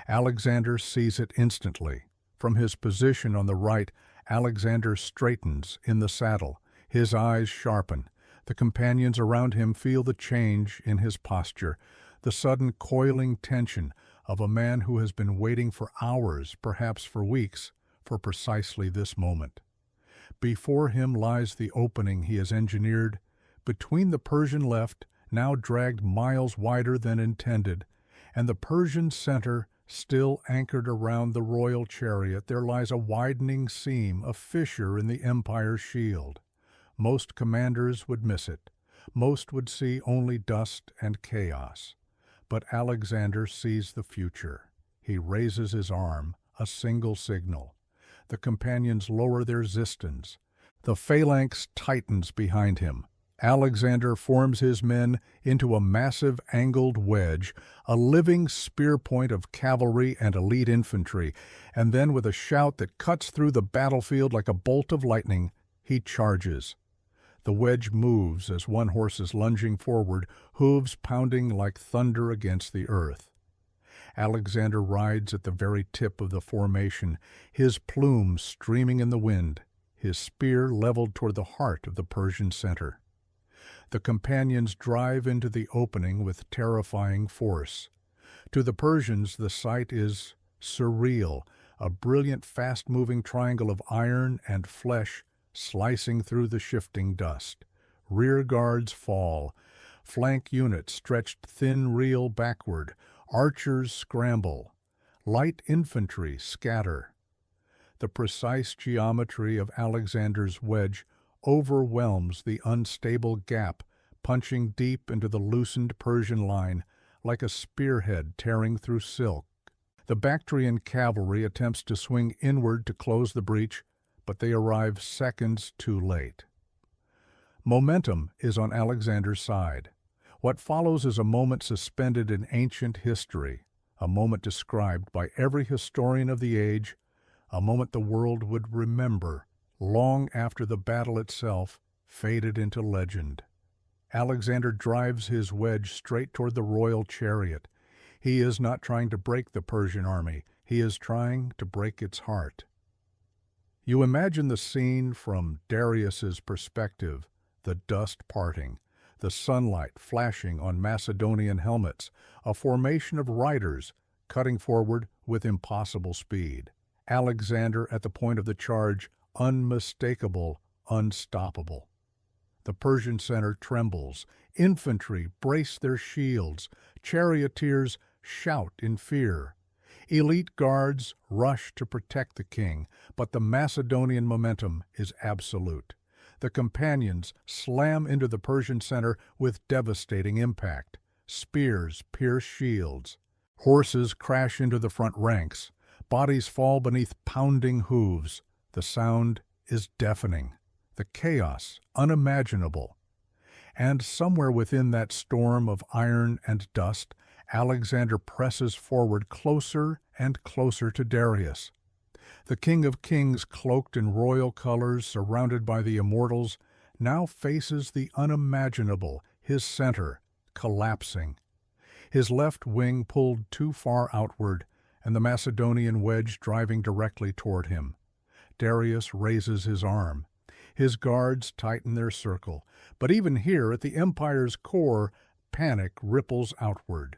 Alexander sees it instantly. From his position on the right, Alexander straightens in the saddle. His eyes sharpen. The companions around him feel the change in his posture, the sudden coiling tension of a man who has been waiting for hours, perhaps for weeks, for precisely this moment. Before him lies the opening he has engineered, between the Persian left, now dragged miles wider than intended, and the Persian center, still anchored around the royal chariot. There lies a widening seam, a fissure in the empire's shield. Most commanders would miss it. Most would see only dust and chaos. But Alexander sees the future. He raises his arm, a single signal. The companions lower their zistons. The phalanx tightens behind him. Alexander forms his men into a massive angled wedge, a living spear point of cavalry and elite infantry, and then with a shout that cuts through the battlefield like a bolt of lightning, he charges. The wedge moves as one horse is lunging forward, hooves pounding like thunder against the earth. Alexander rides at the very tip of the formation, his plumes streaming in the wind, his spear leveled toward the heart of the Persian center. The companions drive into the opening with terrifying force. To the Persians, the sight is surreal, a brilliant, fast-moving triangle of iron and flesh slicing through the shifting dust. Rear guards fall. Flank units stretched thin reel backward. Archers scramble. Light infantry scatter. The precise geometry of Alexander's wedge overwhelms the unstable gap, punching deep into the loosened Persian line like a spearhead tearing through silk. The Bactrian cavalry attempts to swing inward to close the breach, but they arrive seconds too late. Momentum is on Alexander's side. What follows is a moment suspended in ancient history, a moment described by every historian of the age, a moment the world would remember long after the battle itself faded into legend. Alexander drives his wedge straight toward the royal chariot. He is not trying to break the Persian army. He is trying to break its heart. You imagine the scene from Darius's perspective, the dust parting, the sunlight flashing on Macedonian helmets, a formation of riders cutting forward with impossible speed. Alexander at the point of the charge, unmistakable, unstoppable. The Persian center trembles. Infantry brace their shields. Charioteers shout in fear. Elite guards rush to protect the king, but the Macedonian momentum is absolute. The companions slam into the Persian center with devastating impact. Spears pierce shields. Horses crash into the front ranks. Bodies fall beneath pounding hooves. The sound is deafening. The chaos unimaginable. And somewhere within that storm of iron and dust, Alexander presses forward closer and closer to Darius. The King of Kings, cloaked in royal colors, surrounded by the immortals, now faces the unimaginable, his center collapsing. His left wing pulled too far outward, and the Macedonian wedge driving directly toward him. Darius raises his arm. His guards tighten their circle, but even here at the empire's core, panic ripples outward.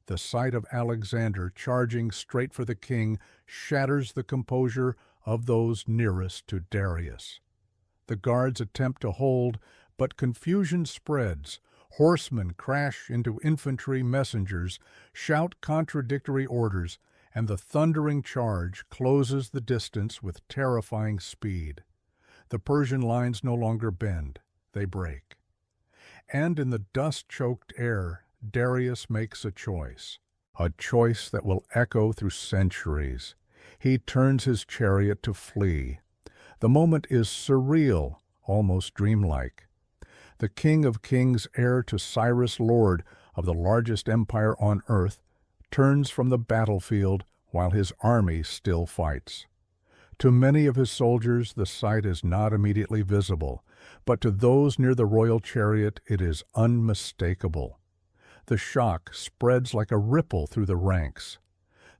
The sight of Alexander charging straight for the king shatters the composure of those nearest to Darius. The guards attempt to hold, but confusion spreads. Horsemen crash into infantry messengers, shout contradictory orders, and the thundering charge closes the distance with terrifying speed. The Persian lines no longer bend, they break. And in the dust-choked air, Darius makes a choice that will echo through centuries. He turns his chariot to flee. The moment is surreal, almost dreamlike. The King of Kings, heir to Cyrus, lord of the largest empire on earth, turns from the battlefield while his army still fights. To many of his soldiers, the sight is not immediately visible, but to those near the royal chariot, it is unmistakable. The shock spreads like a ripple through the ranks.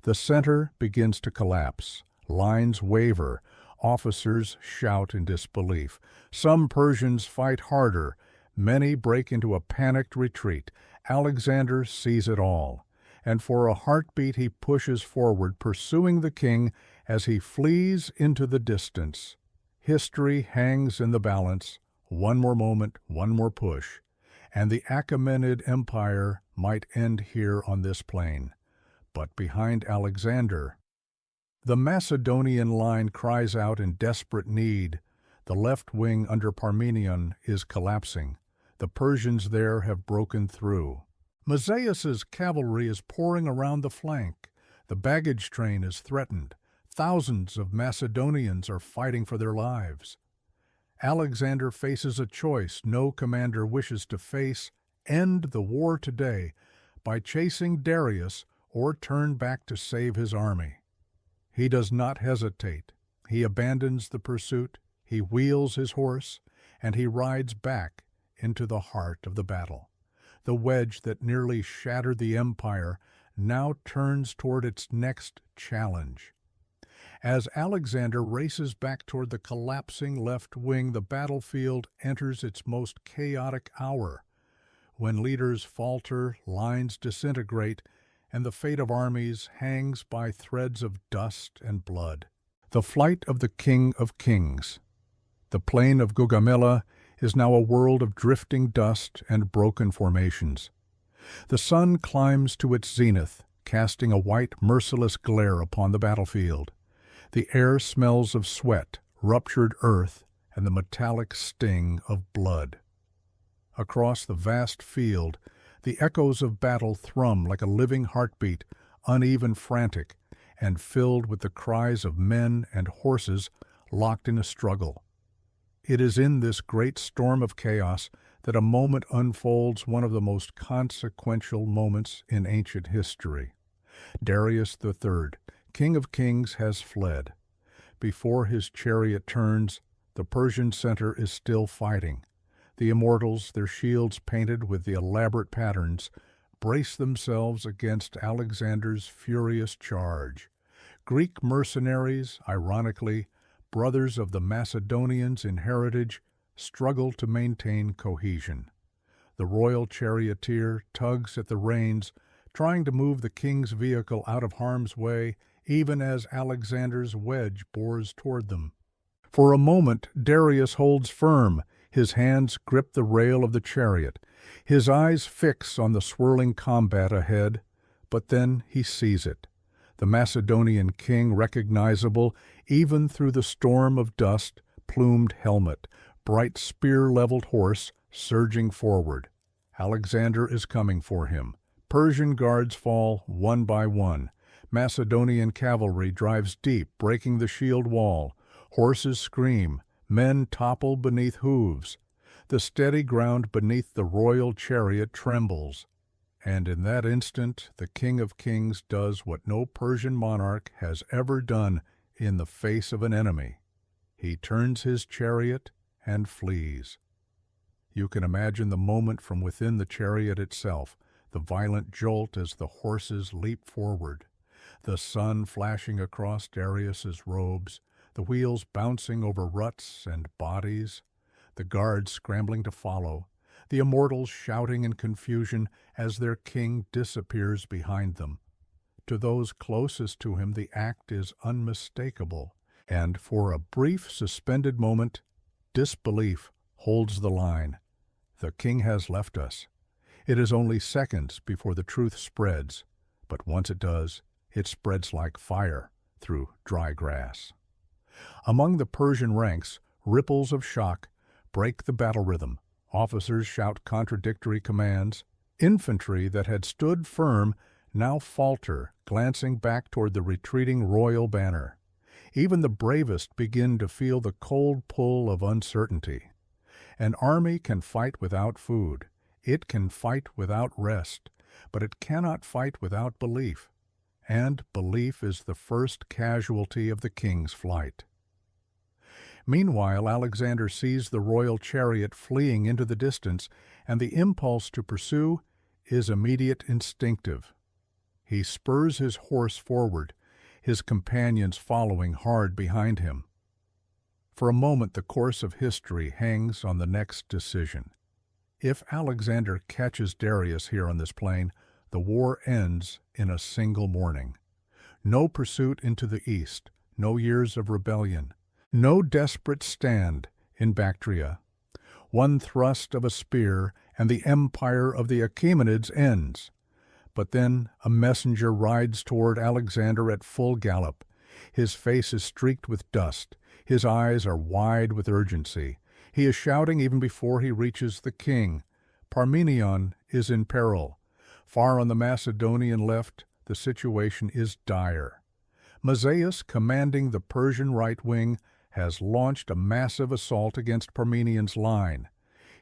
The center begins to collapse. Lines waver. Officers shout in disbelief. Some Persians fight harder. Many break into a panicked retreat. Alexander sees it all, and for a heartbeat he pushes forward, pursuing the king as he flees into the distance. History hangs in the balance. One more moment, one more push, and the Achaemenid Empire might end here on this plain. But behind Alexander, the Macedonian line cries out in desperate need. The left wing under Parmenion is collapsing. The Persians there have broken through. Mazaeus' cavalry is pouring around the flank. The baggage train is threatened. Thousands of Macedonians are fighting for their lives. Alexander faces a choice no commander wishes to face: end the war today by chasing Darius or turn back to save his army. He does not hesitate. He abandons the pursuit, he wheels his horse, and he rides back into the heart of the battle. The wedge that nearly shattered the empire now turns toward its next challenge. As Alexander races back toward the collapsing left wing, the battlefield enters its most chaotic hour. When leaders falter, lines disintegrate, and the fate of armies hangs by threads of dust and blood. The flight of the King of Kings. The plain of Gaugamela is now a world of drifting dust and broken formations. The sun climbs to its zenith, casting a white, merciless glare upon the battlefield. The air smells of sweat, ruptured earth, and the metallic sting of blood. Across the vast field, the echoes of battle thrum like a living heartbeat, uneven, frantic, and filled with the cries of men and horses locked in a struggle. It is in this great storm of chaos that a moment unfolds, one of the most consequential moments in ancient history. Darius III, King of Kings, has fled. Before his chariot turns, the Persian center is still fighting. The immortals, their shields painted with the elaborate patterns, brace themselves against Alexander's furious charge. Greek mercenaries, ironically, brothers of the Macedonians in heritage, struggle to maintain cohesion. The royal charioteer tugs at the reins, trying to move the king's vehicle out of harm's way, even as Alexander's wedge bores toward them. For a moment, Darius holds firm. His hands grip the rail of the chariot. His eyes fix on the swirling combat ahead, but then he sees it. The Macedonian king, recognizable even through the storm of dust, plumed helmet, bright spear-leveled horse, surging forward. Alexander is coming for him. Persian guards fall one by one. Macedonian cavalry drives deep, breaking the shield wall. Horses scream. Men topple beneath hooves. The steady ground beneath the royal chariot trembles. And in that instant, the King of Kings does what no Persian monarch has ever done in the face of an enemy. He turns his chariot and flees. You can imagine the moment from within the chariot itself, the violent jolt as the horses leap forward, the sun flashing across Darius's robes, the wheels bouncing over ruts and bodies, the guards scrambling to follow, the immortals shouting in confusion as their king disappears behind them. To those closest to him, the act is unmistakable, and for a brief, suspended moment, disbelief holds the line. The king has left us. It is only seconds before the truth spreads, but once it does, it spreads like fire through dry grass. Among the Persian ranks, ripples of shock break the battle rhythm. Officers shout contradictory commands. Infantry that had stood firm now falter, glancing back toward the retreating royal banner. Even the bravest begin to feel the cold pull of uncertainty. An army can fight without food. It can fight without rest, but it cannot fight without belief. And belief is the first casualty of the king's flight. Meanwhile, Alexander sees the royal chariot fleeing into the distance, and the impulse to pursue is immediate, instinctive. He spurs his horse forward, his companions following hard behind him. For a moment, the course of history hangs on the next decision. If Alexander catches Darius here on this plain, the war ends in a single morning. No pursuit into the east, no years of rebellion, no desperate stand in Bactria. One thrust of a spear, and the empire of the Achaemenids ends. But then a messenger rides toward Alexander at full gallop. His face is streaked with dust. His eyes are wide with urgency. He is shouting even before he reaches the king. Parmenion is in peril. Far on the Macedonian left, the situation is dire. Mazaeus, commanding the Persian right wing, has launched a massive assault against Parmenion's line.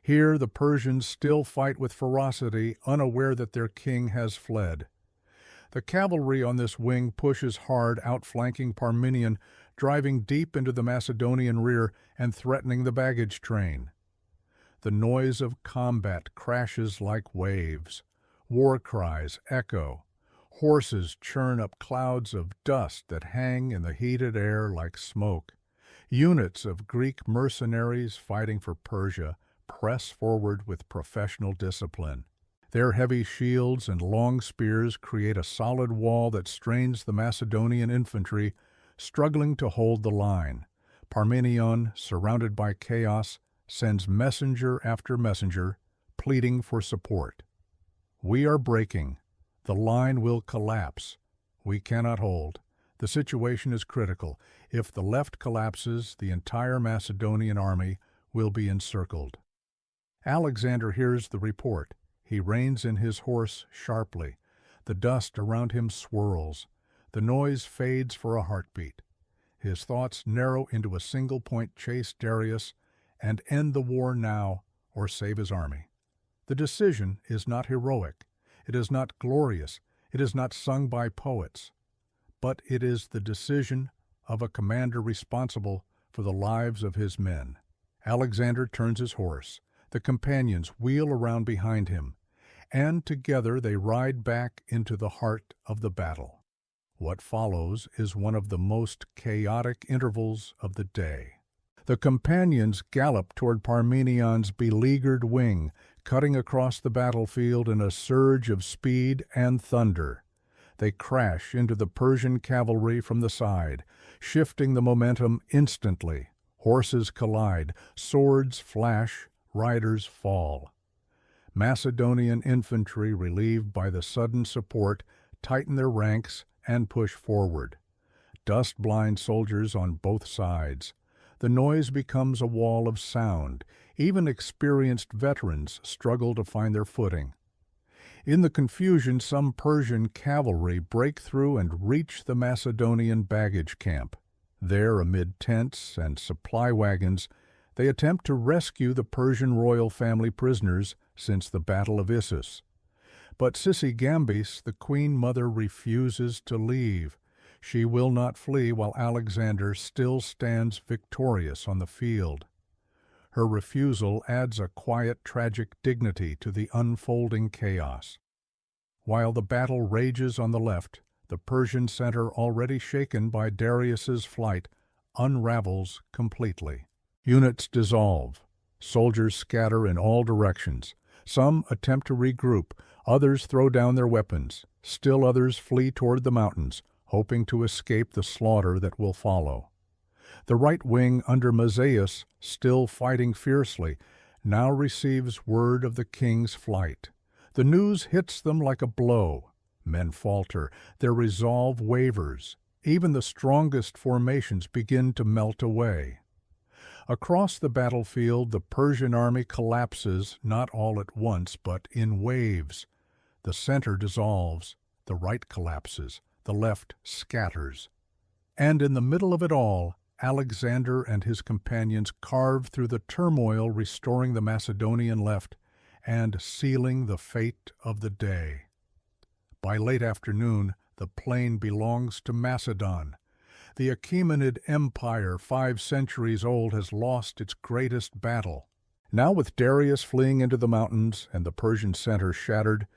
Here the Persians still fight with ferocity, unaware that their king has fled. The cavalry on this wing pushes hard, outflanking Parmenion, driving deep into the Macedonian rear and threatening the baggage train. The noise of combat crashes like waves. War cries echo. Horses churn up clouds of dust that hang in the heated air like smoke. Units of Greek mercenaries fighting for Persia press forward with professional discipline. Their heavy shields and long spears create a solid wall that strains the Macedonian infantry, struggling to hold the line. Parmenion, surrounded by chaos, sends messenger after messenger, pleading for support. We are breaking. The line will collapse. We cannot hold. The situation is critical. If the left collapses, the entire Macedonian army will be encircled. Alexander hears the report. He reins in his horse sharply. The dust around him swirls. The noise fades for a heartbeat. His thoughts narrow into a single point: chase Darius and end the war now or save his army. The decision is not heroic. It is not glorious. It is not sung by poets. But it is the decision of a commander responsible for the lives of his men. Alexander turns his horse. The companions wheel around behind him, and together they ride back into the heart of the battle. What follows is one of the most chaotic intervals of the day. The companions gallop toward Parmenion's beleaguered wing, cutting across the battlefield in a surge of speed and thunder. They crash into the Persian cavalry from the side, shifting the momentum instantly. Horses collide, swords flash, riders fall. Macedonian infantry, relieved by the sudden support, tighten their ranks and push forward. Dust-blind soldiers on both sides. The noise becomes a wall of sound. Even experienced veterans struggle to find their footing. In the confusion, some Persian cavalry break through and reach the Macedonian baggage camp. There, amid tents and supply wagons, they attempt to rescue the Persian royal family prisoners since the Battle of Issus. But Sisygambis, the queen mother, refuses to leave. She will not flee while Alexander still stands victorious on the field. Her refusal adds a quiet, tragic dignity to the unfolding chaos. While the battle rages on the left, the Persian center, already shaken by Darius's flight, unravels completely. Units dissolve. Soldiers scatter in all directions. Some attempt to regroup. Others throw down their weapons. Still others flee toward the mountains, hoping to escape the slaughter that will follow. The right wing under Mazaeus, still fighting fiercely, now receives word of the king's flight. The news hits them like a blow. Men falter, their resolve wavers. Even the strongest formations begin to melt away. Across the battlefield, the Persian army collapses not all at once, but in waves. The center dissolves, the right collapses, the left scatters. And in the middle of it all, Alexander and his companions carve through the turmoil, restoring the Macedonian left and sealing the fate of the day. By late afternoon, the plain belongs to Macedon. The Achaemenid Empire, 5 centuries old, has lost its greatest battle. Now, with Darius fleeing into the mountains and the Persian center shattered,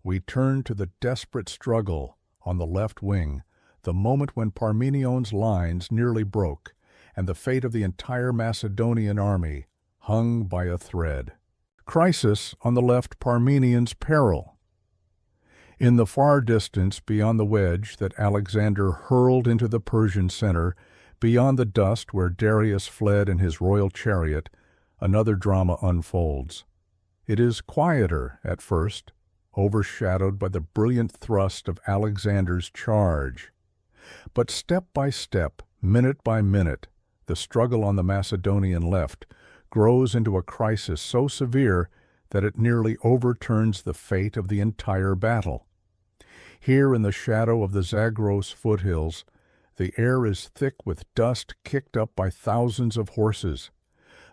we turn to the desperate struggle on the left wing, the moment when Parmenion's lines nearly broke, and the fate of the entire Macedonian army hung by a thread. Crisis on the left, Parmenion's peril. In the far distance, beyond the wedge that Alexander hurled into the Persian center, beyond the dust where Darius fled in his royal chariot, another drama unfolds. It is quieter at first, overshadowed by the brilliant thrust of Alexander's charge. But step by step, minute by minute, the struggle on the Macedonian left grows into a crisis so severe that it nearly overturns the fate of the entire battle. Here in the shadow of the Zagros foothills, the air is thick with dust kicked up by thousands of horses.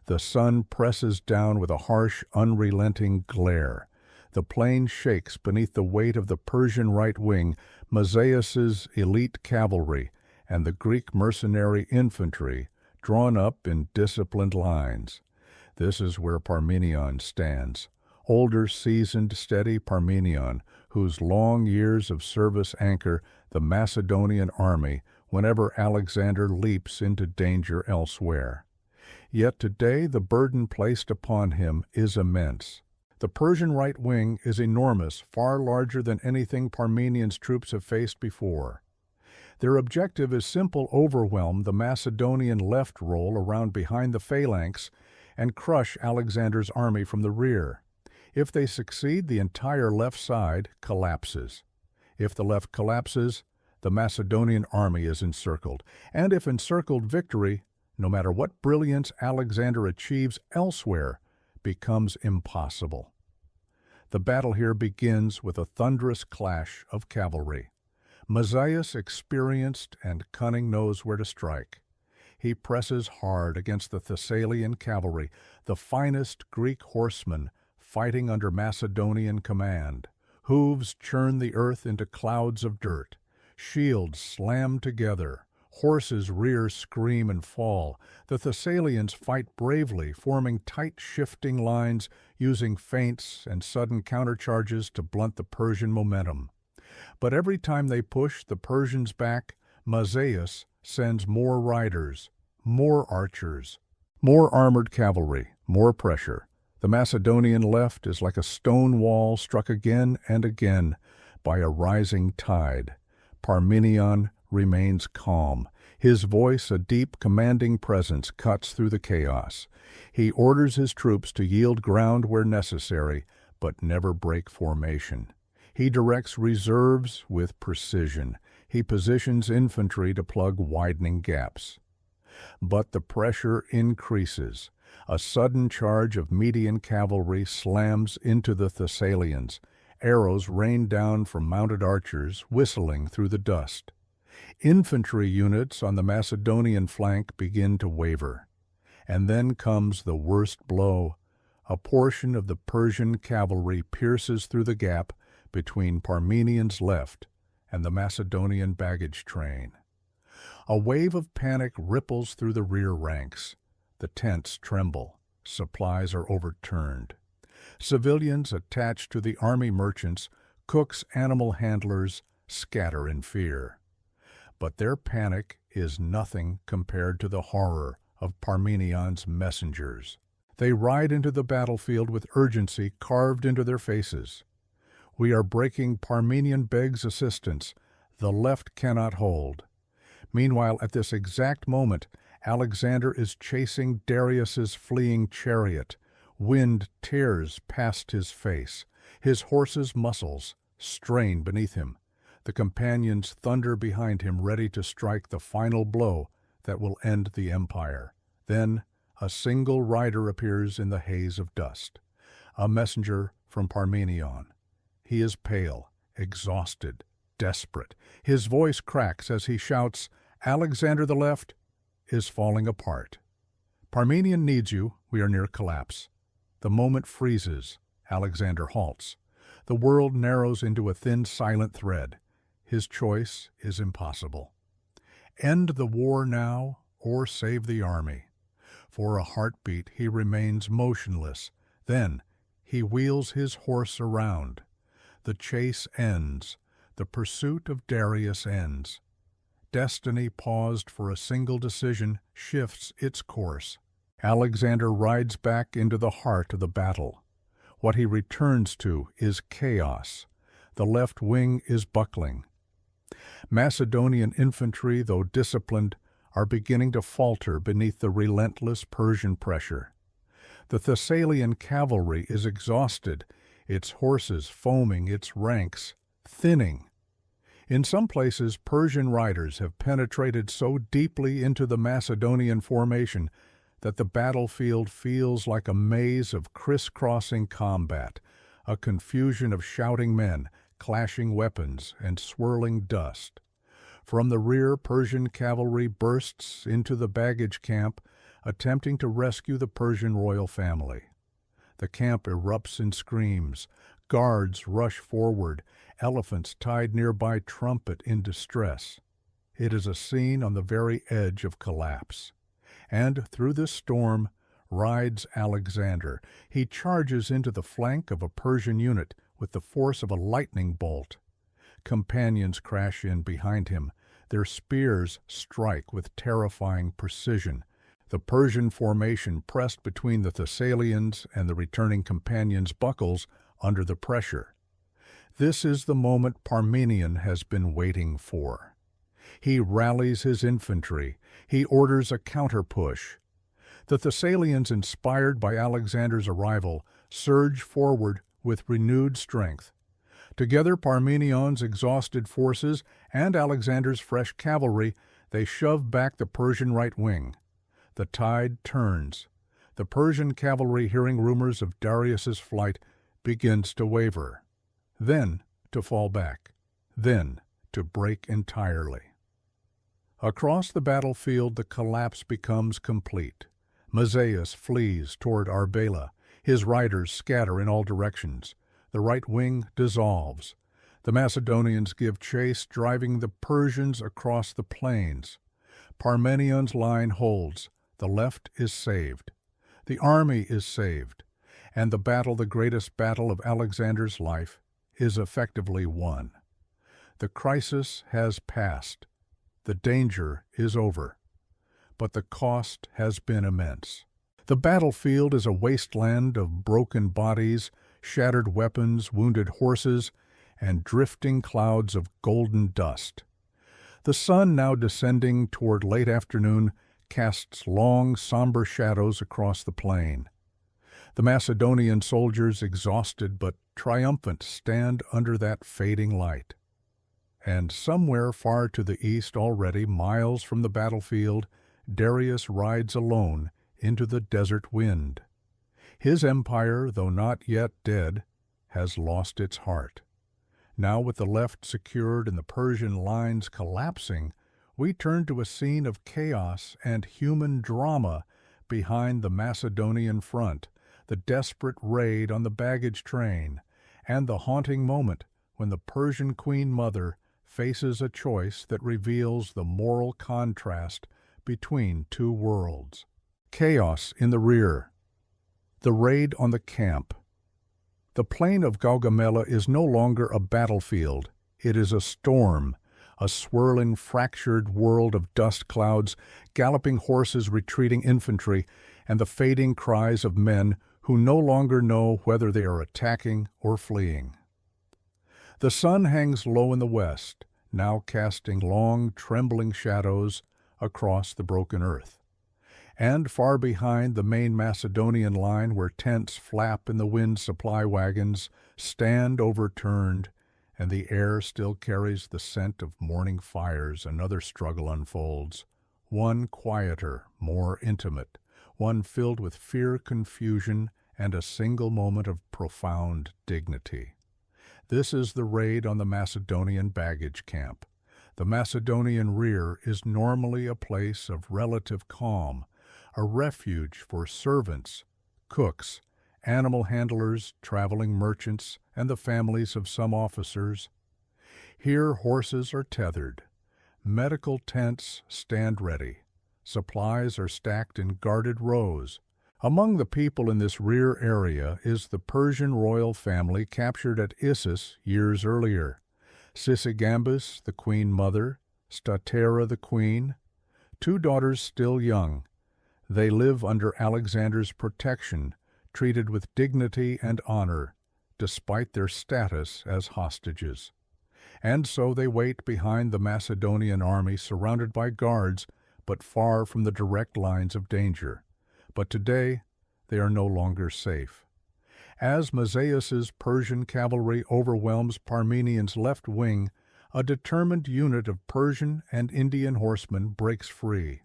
The sun presses down with a harsh, unrelenting glare. The plain shakes beneath the weight of the Persian right wing, Mazaeus's elite cavalry, and the Greek mercenary infantry, drawn up in disciplined lines. This is where Parmenion stands. Older, seasoned, steady Parmenion, whose long years of service anchor the Macedonian army whenever Alexander leaps into danger elsewhere. Yet today the burden placed upon him is immense. The Persian right wing is enormous, far larger than anything Parmenion's troops have faced before. Their objective is simple: overwhelm the Macedonian left roll around behind the phalanx and crush Alexander's army from the rear. If they succeed, the entire left side collapses. If the left collapses, the Macedonian army is encircled. And if encircled, victory, no matter what brilliance Alexander achieves elsewhere, becomes impossible. The battle here begins with a thunderous clash of cavalry. Mazaeus, experienced and cunning, knows where to strike. He presses hard against the Thessalian cavalry, the finest Greek horsemen, fighting under Macedonian command. Hooves churn the earth into clouds of dirt. Shields slam together. Horses rear, scream, and fall. The Thessalians fight bravely, forming tight shifting lines, using feints and sudden countercharges to blunt the Persian momentum. But every time they push the Persians back, Mazaeus sends more riders, more archers, more armored cavalry, more pressure. The Macedonian left is like a stone wall struck again and again by a rising tide. Parmenion remains calm. His voice, a deep, commanding presence, cuts through the chaos. He orders his troops to yield ground where necessary, but never break formation. He directs reserves with precision. He positions infantry to plug widening gaps. But the pressure increases. A sudden charge of Median cavalry slams into the Thessalians. Arrows rain down from mounted archers, whistling through the dust. Infantry units on the Macedonian flank begin to waver. And then comes the worst blow. A portion of the Persian cavalry pierces through the gap between Parmenion's left and the Macedonian baggage train. A wave of panic ripples through the rear ranks. The tents tremble. Supplies are overturned. Civilians attached to the army merchants, cooks, animal handlers, scatter in fear. But their panic is nothing compared to the horror of Parmenion's messengers. They ride into the battlefield with urgency carved into their faces. "We are breaking. Parmenion begs assistance. The left cannot hold." Meanwhile, at this exact moment, Alexander is chasing Darius's fleeing chariot. Wind tears past his face. His horse's muscles strain beneath him. The companions thunder behind him, ready to strike the final blow that will end the empire. Then a single rider appears in the haze of dust. A messenger from Parmenion. He is pale, exhausted, desperate. His voice cracks as he shouts, "Alexander the left is falling apart. Parmenion needs you. We are near collapse." The moment freezes. Alexander halts. The world narrows into a thin, silent thread. His choice is impossible. End the war now or save the army. For a heartbeat he remains motionless. Then he wheels his horse around. The chase ends. The pursuit of Darius ends. Destiny, paused for a single decision, shifts its course. Alexander rides back into the heart of the battle. What he returns to is chaos. The left wing is buckling. Macedonian infantry, though disciplined, are beginning to falter beneath the relentless Persian pressure. The Thessalian cavalry is exhausted, its horses foaming, its ranks thinning. In some places, Persian riders have penetrated so deeply into the Macedonian formation that the battlefield feels like a maze of crisscrossing combat, a confusion of shouting men, clashing weapons, and swirling dust. From the rear, Persian cavalry bursts into the baggage camp, attempting to rescue the Persian royal family. The camp erupts in screams. Guards rush forward, elephants tied nearby trumpet in distress. It is a scene on the very edge of collapse. And through this storm rides Alexander. He charges into the flank of a Persian unit with the force of a lightning bolt. Companions crash in behind him. Their spears strike with terrifying precision. The Persian formation pressed between the Thessalians and the returning companions buckles under the pressure. This is the moment Parmenion has been waiting for. He rallies his infantry. He orders a counter-push. The Thessalians, inspired by Alexander's arrival, surge forward with renewed strength. Together, Parmenion's exhausted forces and Alexander's fresh cavalry, they shove back the Persian right wing. The tide turns. The Persian cavalry, hearing rumors of Darius's flight, begins to waver, then to fall back, then to break entirely. Across the battlefield, the collapse becomes complete. Mazaeus flees toward Arbela. His riders scatter in all directions. The right wing dissolves. The Macedonians give chase, driving the Persians across the plains. Parmenion's line holds. The left is saved. The army is saved. And the battle, the greatest battle of Alexander's life, is effectively won. The crisis has passed. The danger is over. But the cost has been immense. The battlefield is a wasteland of broken bodies, shattered weapons, wounded horses, and drifting clouds of golden dust. The sun, now descending toward late afternoon, casts long, somber shadows across the plain. The Macedonian soldiers, exhausted but triumphant, stand under that fading light. And somewhere far to the east, already miles from the battlefield, Darius rides alone into the desert wind. His empire, though not yet dead, has lost its heart. Now, with the left secured and the Persian lines collapsing, we turn to a scene of chaos and human drama behind the Macedonian front, the desperate raid on the baggage train, and the haunting moment when the Persian Queen Mother faces a choice that reveals the moral contrast between two worlds. Chaos in the rear. The raid on the camp. The plain of Gaugamela is no longer a battlefield. It is a storm, a swirling, fractured world of dust clouds, galloping horses, retreating infantry, and the fading cries of men who no longer know whether they are attacking or fleeing. The sun hangs low in the west, now casting long, trembling shadows across the broken earth. And far behind the main Macedonian line, where tents flap in the wind, supply wagons stand overturned, and the air still carries the scent of morning fires, another struggle unfolds, one quieter, more intimate, one filled with fear, confusion, and a single moment of profound dignity. This is the raid on the Macedonian baggage camp. The Macedonian rear is normally a place of relative calm, a refuge for servants, cooks, animal handlers, traveling merchants, and the families of some officers. Here horses are tethered. Medical tents stand ready. Supplies are stacked in guarded rows. Among the people in this rear area is the Persian royal family captured at Issus years earlier. Sisygambis, the queen mother, Statera, the queen, 2 daughters still young. They live under Alexander's protection, treated with dignity and honor, despite their status as hostages. And so they wait behind the Macedonian army, surrounded by guards, but far from the direct lines of danger. But today, they are no longer safe. As Mazaeus's Persian cavalry overwhelms Parmenion's left wing, a determined unit of Persian and Indian horsemen breaks free.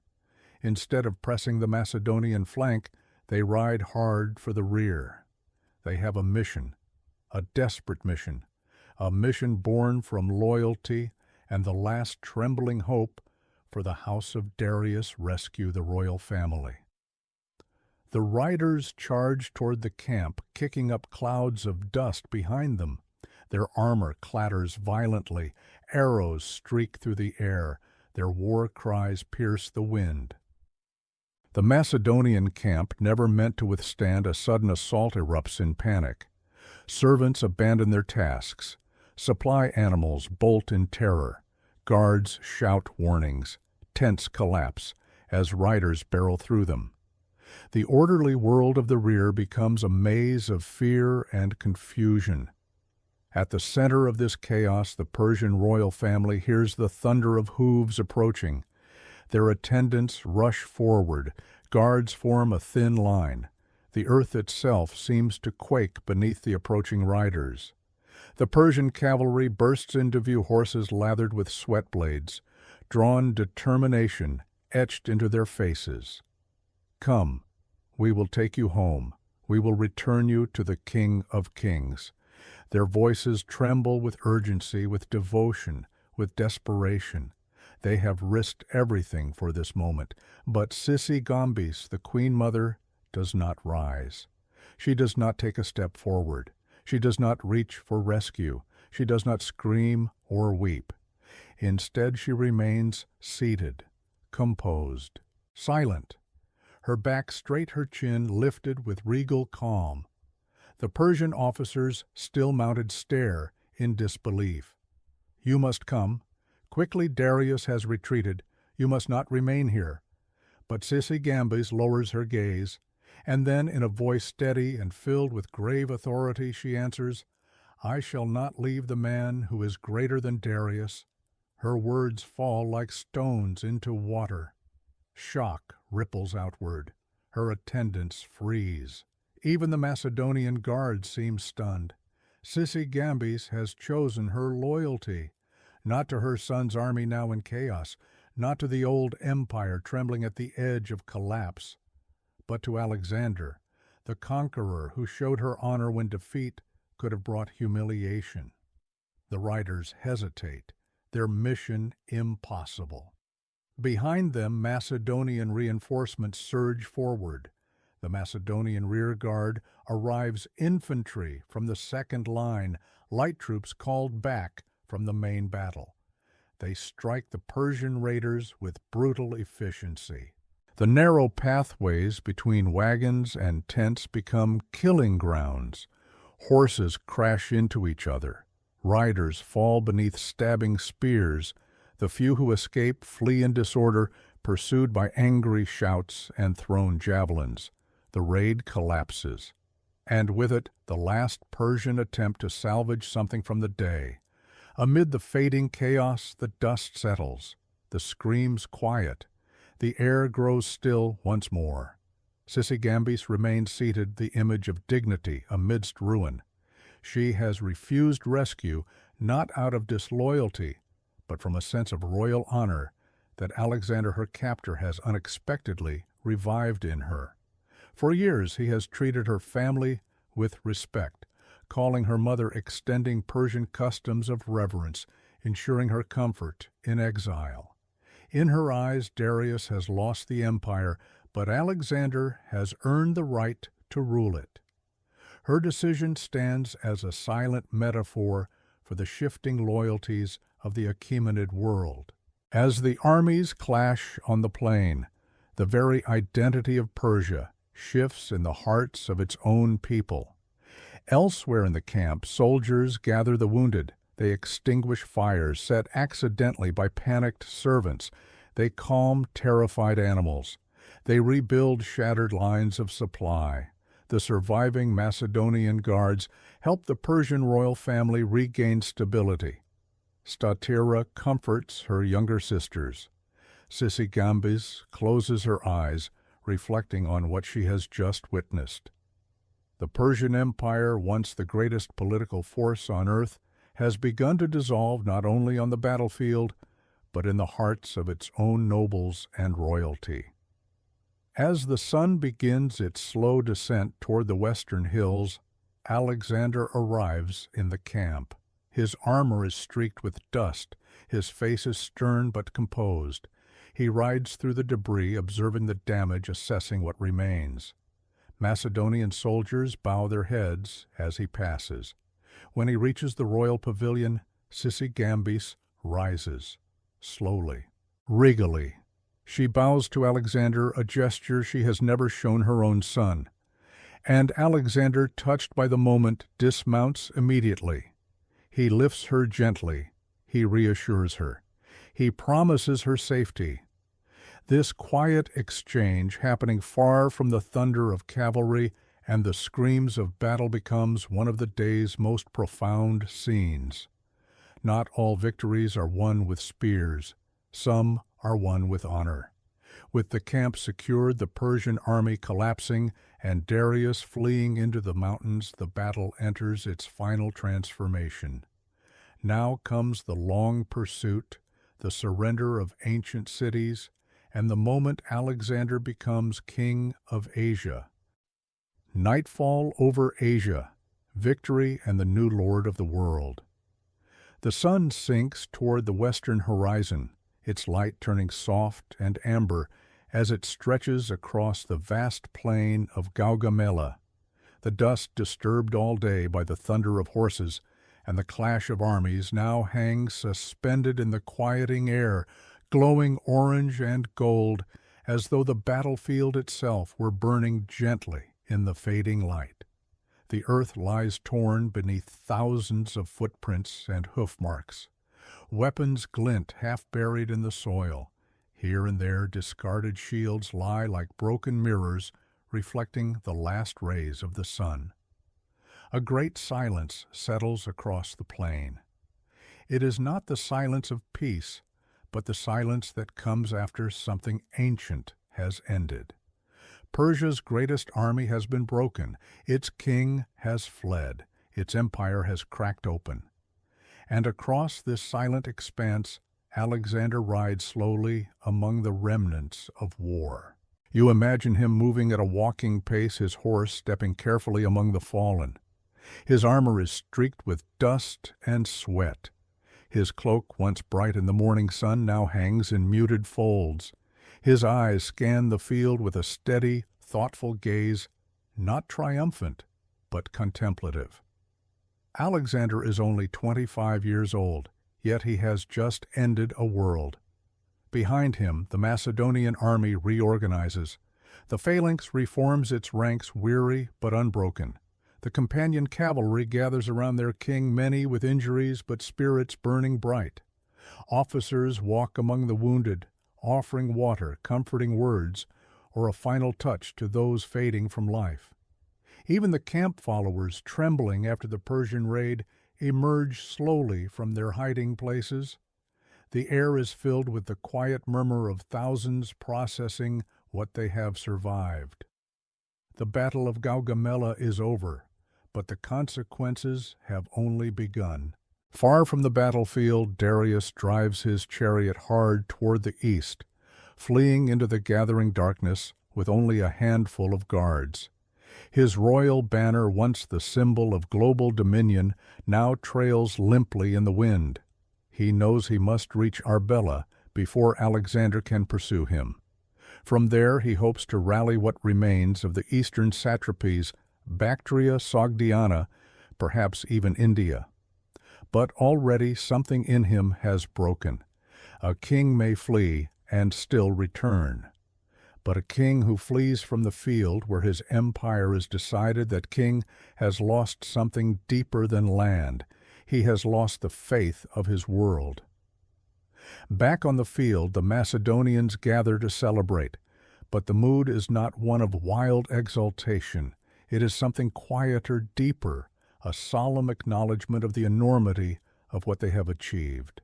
Instead of pressing the Macedonian flank, they ride hard for the rear. They have a mission, a desperate mission, a mission born from loyalty and the last trembling hope for the house of Darius rescue the royal family. The riders charge toward the camp, kicking up clouds of dust behind them. Their armor clatters violently, arrows streak through the air, their war cries pierce the wind. The Macedonian camp, never meant to withstand a sudden assault, erupts in panic. Servants abandon their tasks. Supply animals bolt in terror. Guards shout warnings. Tents collapse as riders barrel through them. The orderly world of the rear becomes a maze of fear and confusion. At the center of this chaos, the Persian royal family hears the thunder of hooves approaching. Their attendants rush forward. Guards form a thin line. The earth itself seems to quake beneath the approaching riders. The Persian cavalry bursts into view, horses lathered with sweat blades, drawn determination etched into their faces. Come, we will take you home. We will return you to the King of Kings. Their voices tremble with urgency, with devotion, with desperation. They have risked everything for this moment, but Sisygambis, the queen mother, does not rise. She does not take a step forward. She does not reach for rescue. She does not scream or weep. Instead, she remains seated, composed, silent, her back straight, her chin lifted with regal calm. The Persian officers, still mounted, stare in disbelief. You must come. Quickly Darius has retreated. You must not remain here. But Sisygambis lowers her gaze, and then in a voice steady and filled with grave authority she answers, I shall not leave the man who is greater than Darius. Her words fall like stones into water. Shock ripples outward. Her attendants freeze. Even the Macedonian guards seem stunned. Sisygambis has chosen her loyalty, not to her son's army now in chaos, not to the old empire trembling at the edge of collapse, but to Alexander, the conqueror who showed her honor when defeat could have brought humiliation. The riders hesitate, their mission impossible. Behind them, Macedonian reinforcements surge forward. The Macedonian rear guard arrives infantry from the second line, light troops called back from the main battle. They strike the Persian raiders with brutal efficiency. The narrow pathways between wagons and tents become killing grounds. Horses crash into each other. Riders fall beneath stabbing spears. The few who escape flee in disorder, pursued by angry shouts and thrown javelins. The raid collapses, and with it the last Persian attempt to salvage something from the day. Amid the fading chaos, the dust settles. The screams quiet. The air grows still once more. Sisygambis remains seated, the image of dignity amidst ruin. She has refused rescue, not out of disloyalty, but from a sense of royal honor that Alexander, her captor, has unexpectedly revived in her. For years he has treated her family with respect, calling her mother, extending Persian customs of reverence, ensuring her comfort in exile. In her eyes, Darius has lost the empire, but Alexander has earned the right to rule it. Her decision stands as a silent metaphor for the shifting loyalties of the Achaemenid world. As the armies clash on the plain, the very identity of Persia shifts in the hearts of its own people. Elsewhere in the camp, soldiers gather the wounded. They extinguish fires set accidentally by panicked servants. They calm terrified animals. They rebuild shattered lines of supply. The surviving Macedonian guards help the Persian royal family regain stability. Statira comforts her younger sisters. Sisygambis closes her eyes, reflecting on what she has just witnessed. The Persian Empire, once the greatest political force on earth, has begun to dissolve not only on the battlefield, but in the hearts of its own nobles and royalty. As the sun begins its slow descent toward the western hills, Alexander arrives in the camp. His armor is streaked with dust. His face is stern but composed. He rides through the debris, observing the damage, assessing what remains. Macedonian soldiers bow their heads as he passes. When he reaches the royal pavilion, Sisygambis rises, slowly, regally. She bows to Alexander, a gesture she has never shown her own son. And Alexander, touched by the moment, dismounts immediately. He lifts her gently. He reassures her. He promises her safety. This quiet exchange, happening far from the thunder of cavalry and the screams of battle, becomes one of the day's most profound scenes. Not all victories are won with spears. Some are won with honor. With the camp secured, the Persian army collapsing, and Darius fleeing into the mountains, the battle enters its final transformation. Now comes the long pursuit, the surrender of ancient cities, and the moment Alexander becomes king of Asia. Nightfall over Asia, victory and the new lord of the world. The sun sinks toward the western horizon, its light turning soft and amber as it stretches across the vast plain of Gaugamela. The dust, disturbed all day by the thunder of horses and the clash of armies, now hangs suspended in the quieting air, glowing orange and gold, as though the battlefield itself were burning gently in the fading light. The earth lies torn beneath thousands of footprints and hoof marks. Weapons glint, half buried in the soil. Here and there discarded shields lie like broken mirrors, reflecting the last rays of the sun. A great silence settles across the plain. It is not the silence of peace, but the silence that comes after something ancient has ended. Persia's greatest army has been broken. Its king has fled. Its empire has cracked open. And across this silent expanse, Alexander rides slowly among the remnants of war. You imagine him moving at a walking pace, his horse stepping carefully among the fallen. His armor is streaked with dust and sweat. His cloak, once bright in the morning sun, now hangs in muted folds. His eyes scan the field with a steady, thoughtful gaze, not triumphant, but contemplative. Alexander is only 25 years old, yet he has just ended a world. Behind him, the Macedonian army reorganizes. The phalanx reforms its ranks, weary but unbroken. The companion cavalry gathers around their king, many with injuries but spirits burning bright. Officers walk among the wounded, offering water, comforting words, or a final touch to those fading from life. Even the camp followers, trembling after the Persian raid, emerge slowly from their hiding places. The air is filled with the quiet murmur of thousands processing what they have survived. The Battle of Gaugamela is over, but the consequences have only begun. Far from the battlefield, Darius drives his chariot hard toward the east, fleeing into the gathering darkness with only a handful of guards. His royal banner, once the symbol of global dominion, now trails limply in the wind. He knows he must reach Arbela before Alexander can pursue him. From there he hopes to rally what remains of the eastern satrapies, Bactria, Sogdiana, perhaps even India. But already something in him has broken. A king may flee and still return. But a king who flees from the field where his empire is decided, that king has lost something deeper than land. He has lost the faith of his world. Back on the field, the Macedonians gather to celebrate, but the mood is not one of wild exultation. It is something quieter, deeper, a solemn acknowledgement of the enormity of what they have achieved.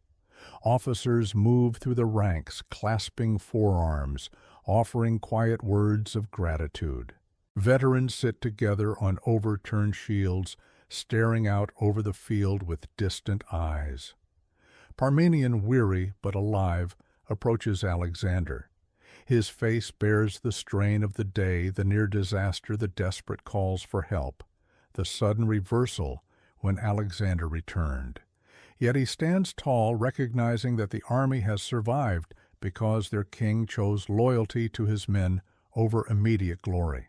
Officers move through the ranks, clasping forearms, offering quiet words of gratitude. Veterans sit together on overturned shields, staring out over the field with distant eyes. Parmenion, weary but alive, approaches Alexander. His face bears the strain of the day, the near disaster, the desperate calls for help, the sudden reversal when Alexander returned. Yet he stands tall, recognizing that the army has survived because their king chose loyalty to his men over immediate glory.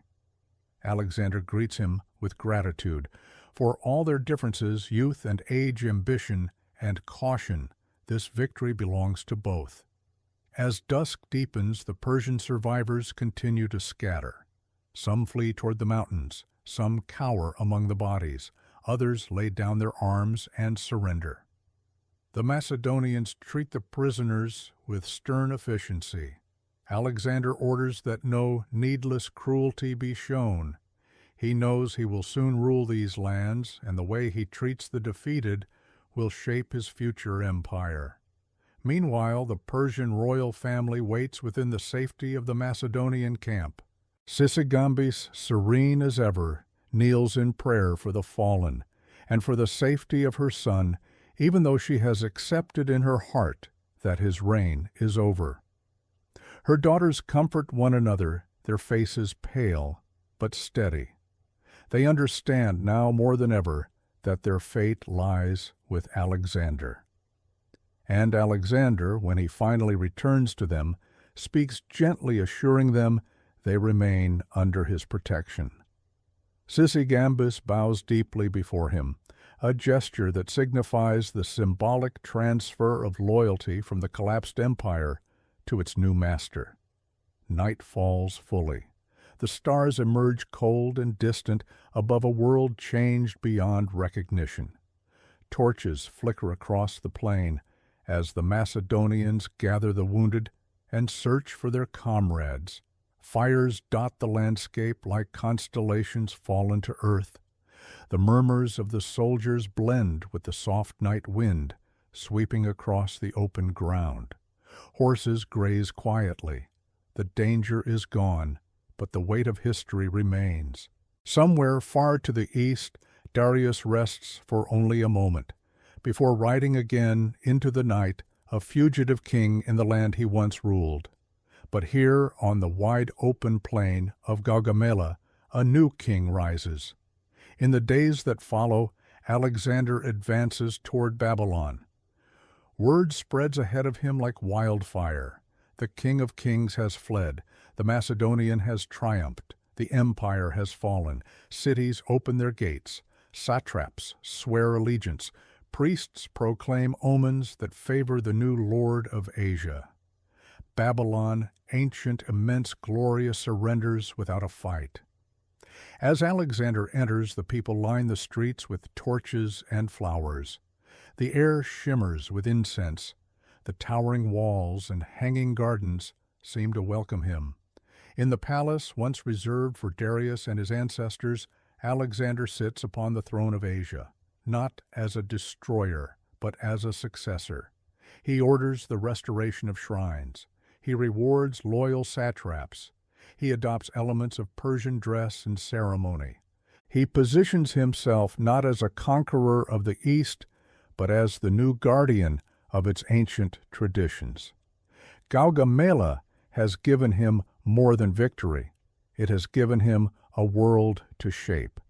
Alexander greets him with gratitude. For all their differences, youth and age, ambition and caution, this victory belongs to both. As dusk deepens, the Persian survivors continue to scatter. Some flee toward the mountains, some cower among the bodies, others lay down their arms and surrender. The Macedonians treat the prisoners with stern efficiency. Alexander orders that no needless cruelty be shown. He knows he will soon rule these lands, and the way he treats the defeated will shape his future empire. Meanwhile, the Persian royal family waits within the safety of the Macedonian camp. Sisygambis, serene as ever, kneels in prayer for the fallen and for the safety of her son, even though she has accepted in her heart that his reign is over. Her daughters comfort one another, their faces pale but steady. They understand now more than ever that their fate lies with Alexander. And Alexander, when he finally returns to them, speaks gently, assuring them they remain under his protection. Sisygambis bows deeply before him, a gesture that signifies the symbolic transfer of loyalty from the collapsed empire to its new master. Night falls fully. The stars emerge cold and distant above a world changed beyond recognition. Torches flicker across the plain as the Macedonians gather the wounded and search for their comrades. Fires dot the landscape like constellations fallen to earth. The murmurs of the soldiers blend with the soft night wind sweeping across the open ground. Horses graze quietly. The danger is gone, but the weight of history remains. Somewhere far to the east, Darius rests for only a moment, before riding again into the night, a fugitive king in the land he once ruled. But here, on the wide open plain of Gaugamela, a new king rises. In the days that follow, Alexander advances toward Babylon. Word spreads ahead of him like wildfire. The King of Kings has fled. The Macedonian has triumphed. The empire has fallen. Cities open their gates. Satraps swear allegiance. Priests proclaim omens that favor the new lord of Asia. Babylon, ancient, immense, glorious, surrenders without a fight. As Alexander enters, the people line the streets with torches and flowers. The air shimmers with incense. The towering walls and hanging gardens seem to welcome him. In the palace once reserved for Darius and his ancestors, Alexander sits upon the throne of Asia, not as a destroyer, but as a successor. He orders the restoration of shrines. He rewards loyal satraps. He adopts elements of Persian dress and ceremony. He positions himself not as a conqueror of the East, but as the new guardian of its ancient traditions. Gaugamela has given him more than victory. It has given him a world to shape.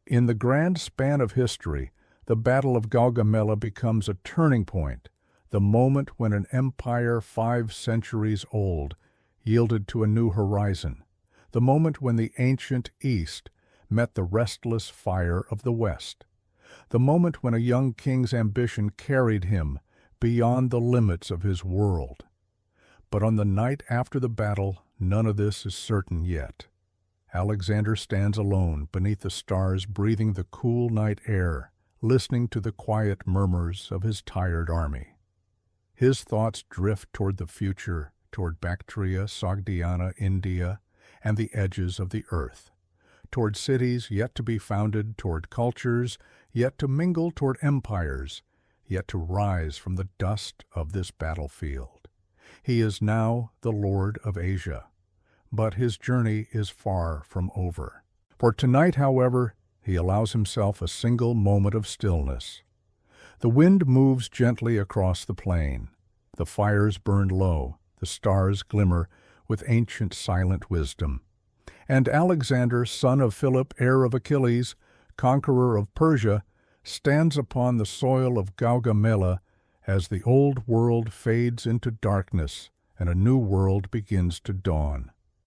In the grand span of history, the Battle of Gaugamela becomes a turning point, the moment when an empire 5 centuries old yielded to a new horizon, the moment when the ancient East met the restless fire of the West, the moment when a young king's ambition carried him beyond the limits of his world. But on the night after the battle, none of this is certain yet. Alexander stands alone beneath the stars, breathing the cool night air, listening to the quiet murmurs of his tired army. His thoughts drift toward the future, toward Bactria, Sogdiana, India, and the edges of the earth, toward cities yet to be founded, toward cultures yet to mingle, toward empires yet to rise from the dust of this battlefield. He is now the Lord of Asia, but his journey is far from over. For tonight, however, he allows himself a single moment of stillness. The wind moves gently across the plain. The fires burn low. The stars glimmer with ancient silent wisdom. And Alexander, son of Philip, heir of Achilles, conqueror of Persia, stands upon the soil of Gaugamela as the old world fades into darkness and a new world begins to dawn.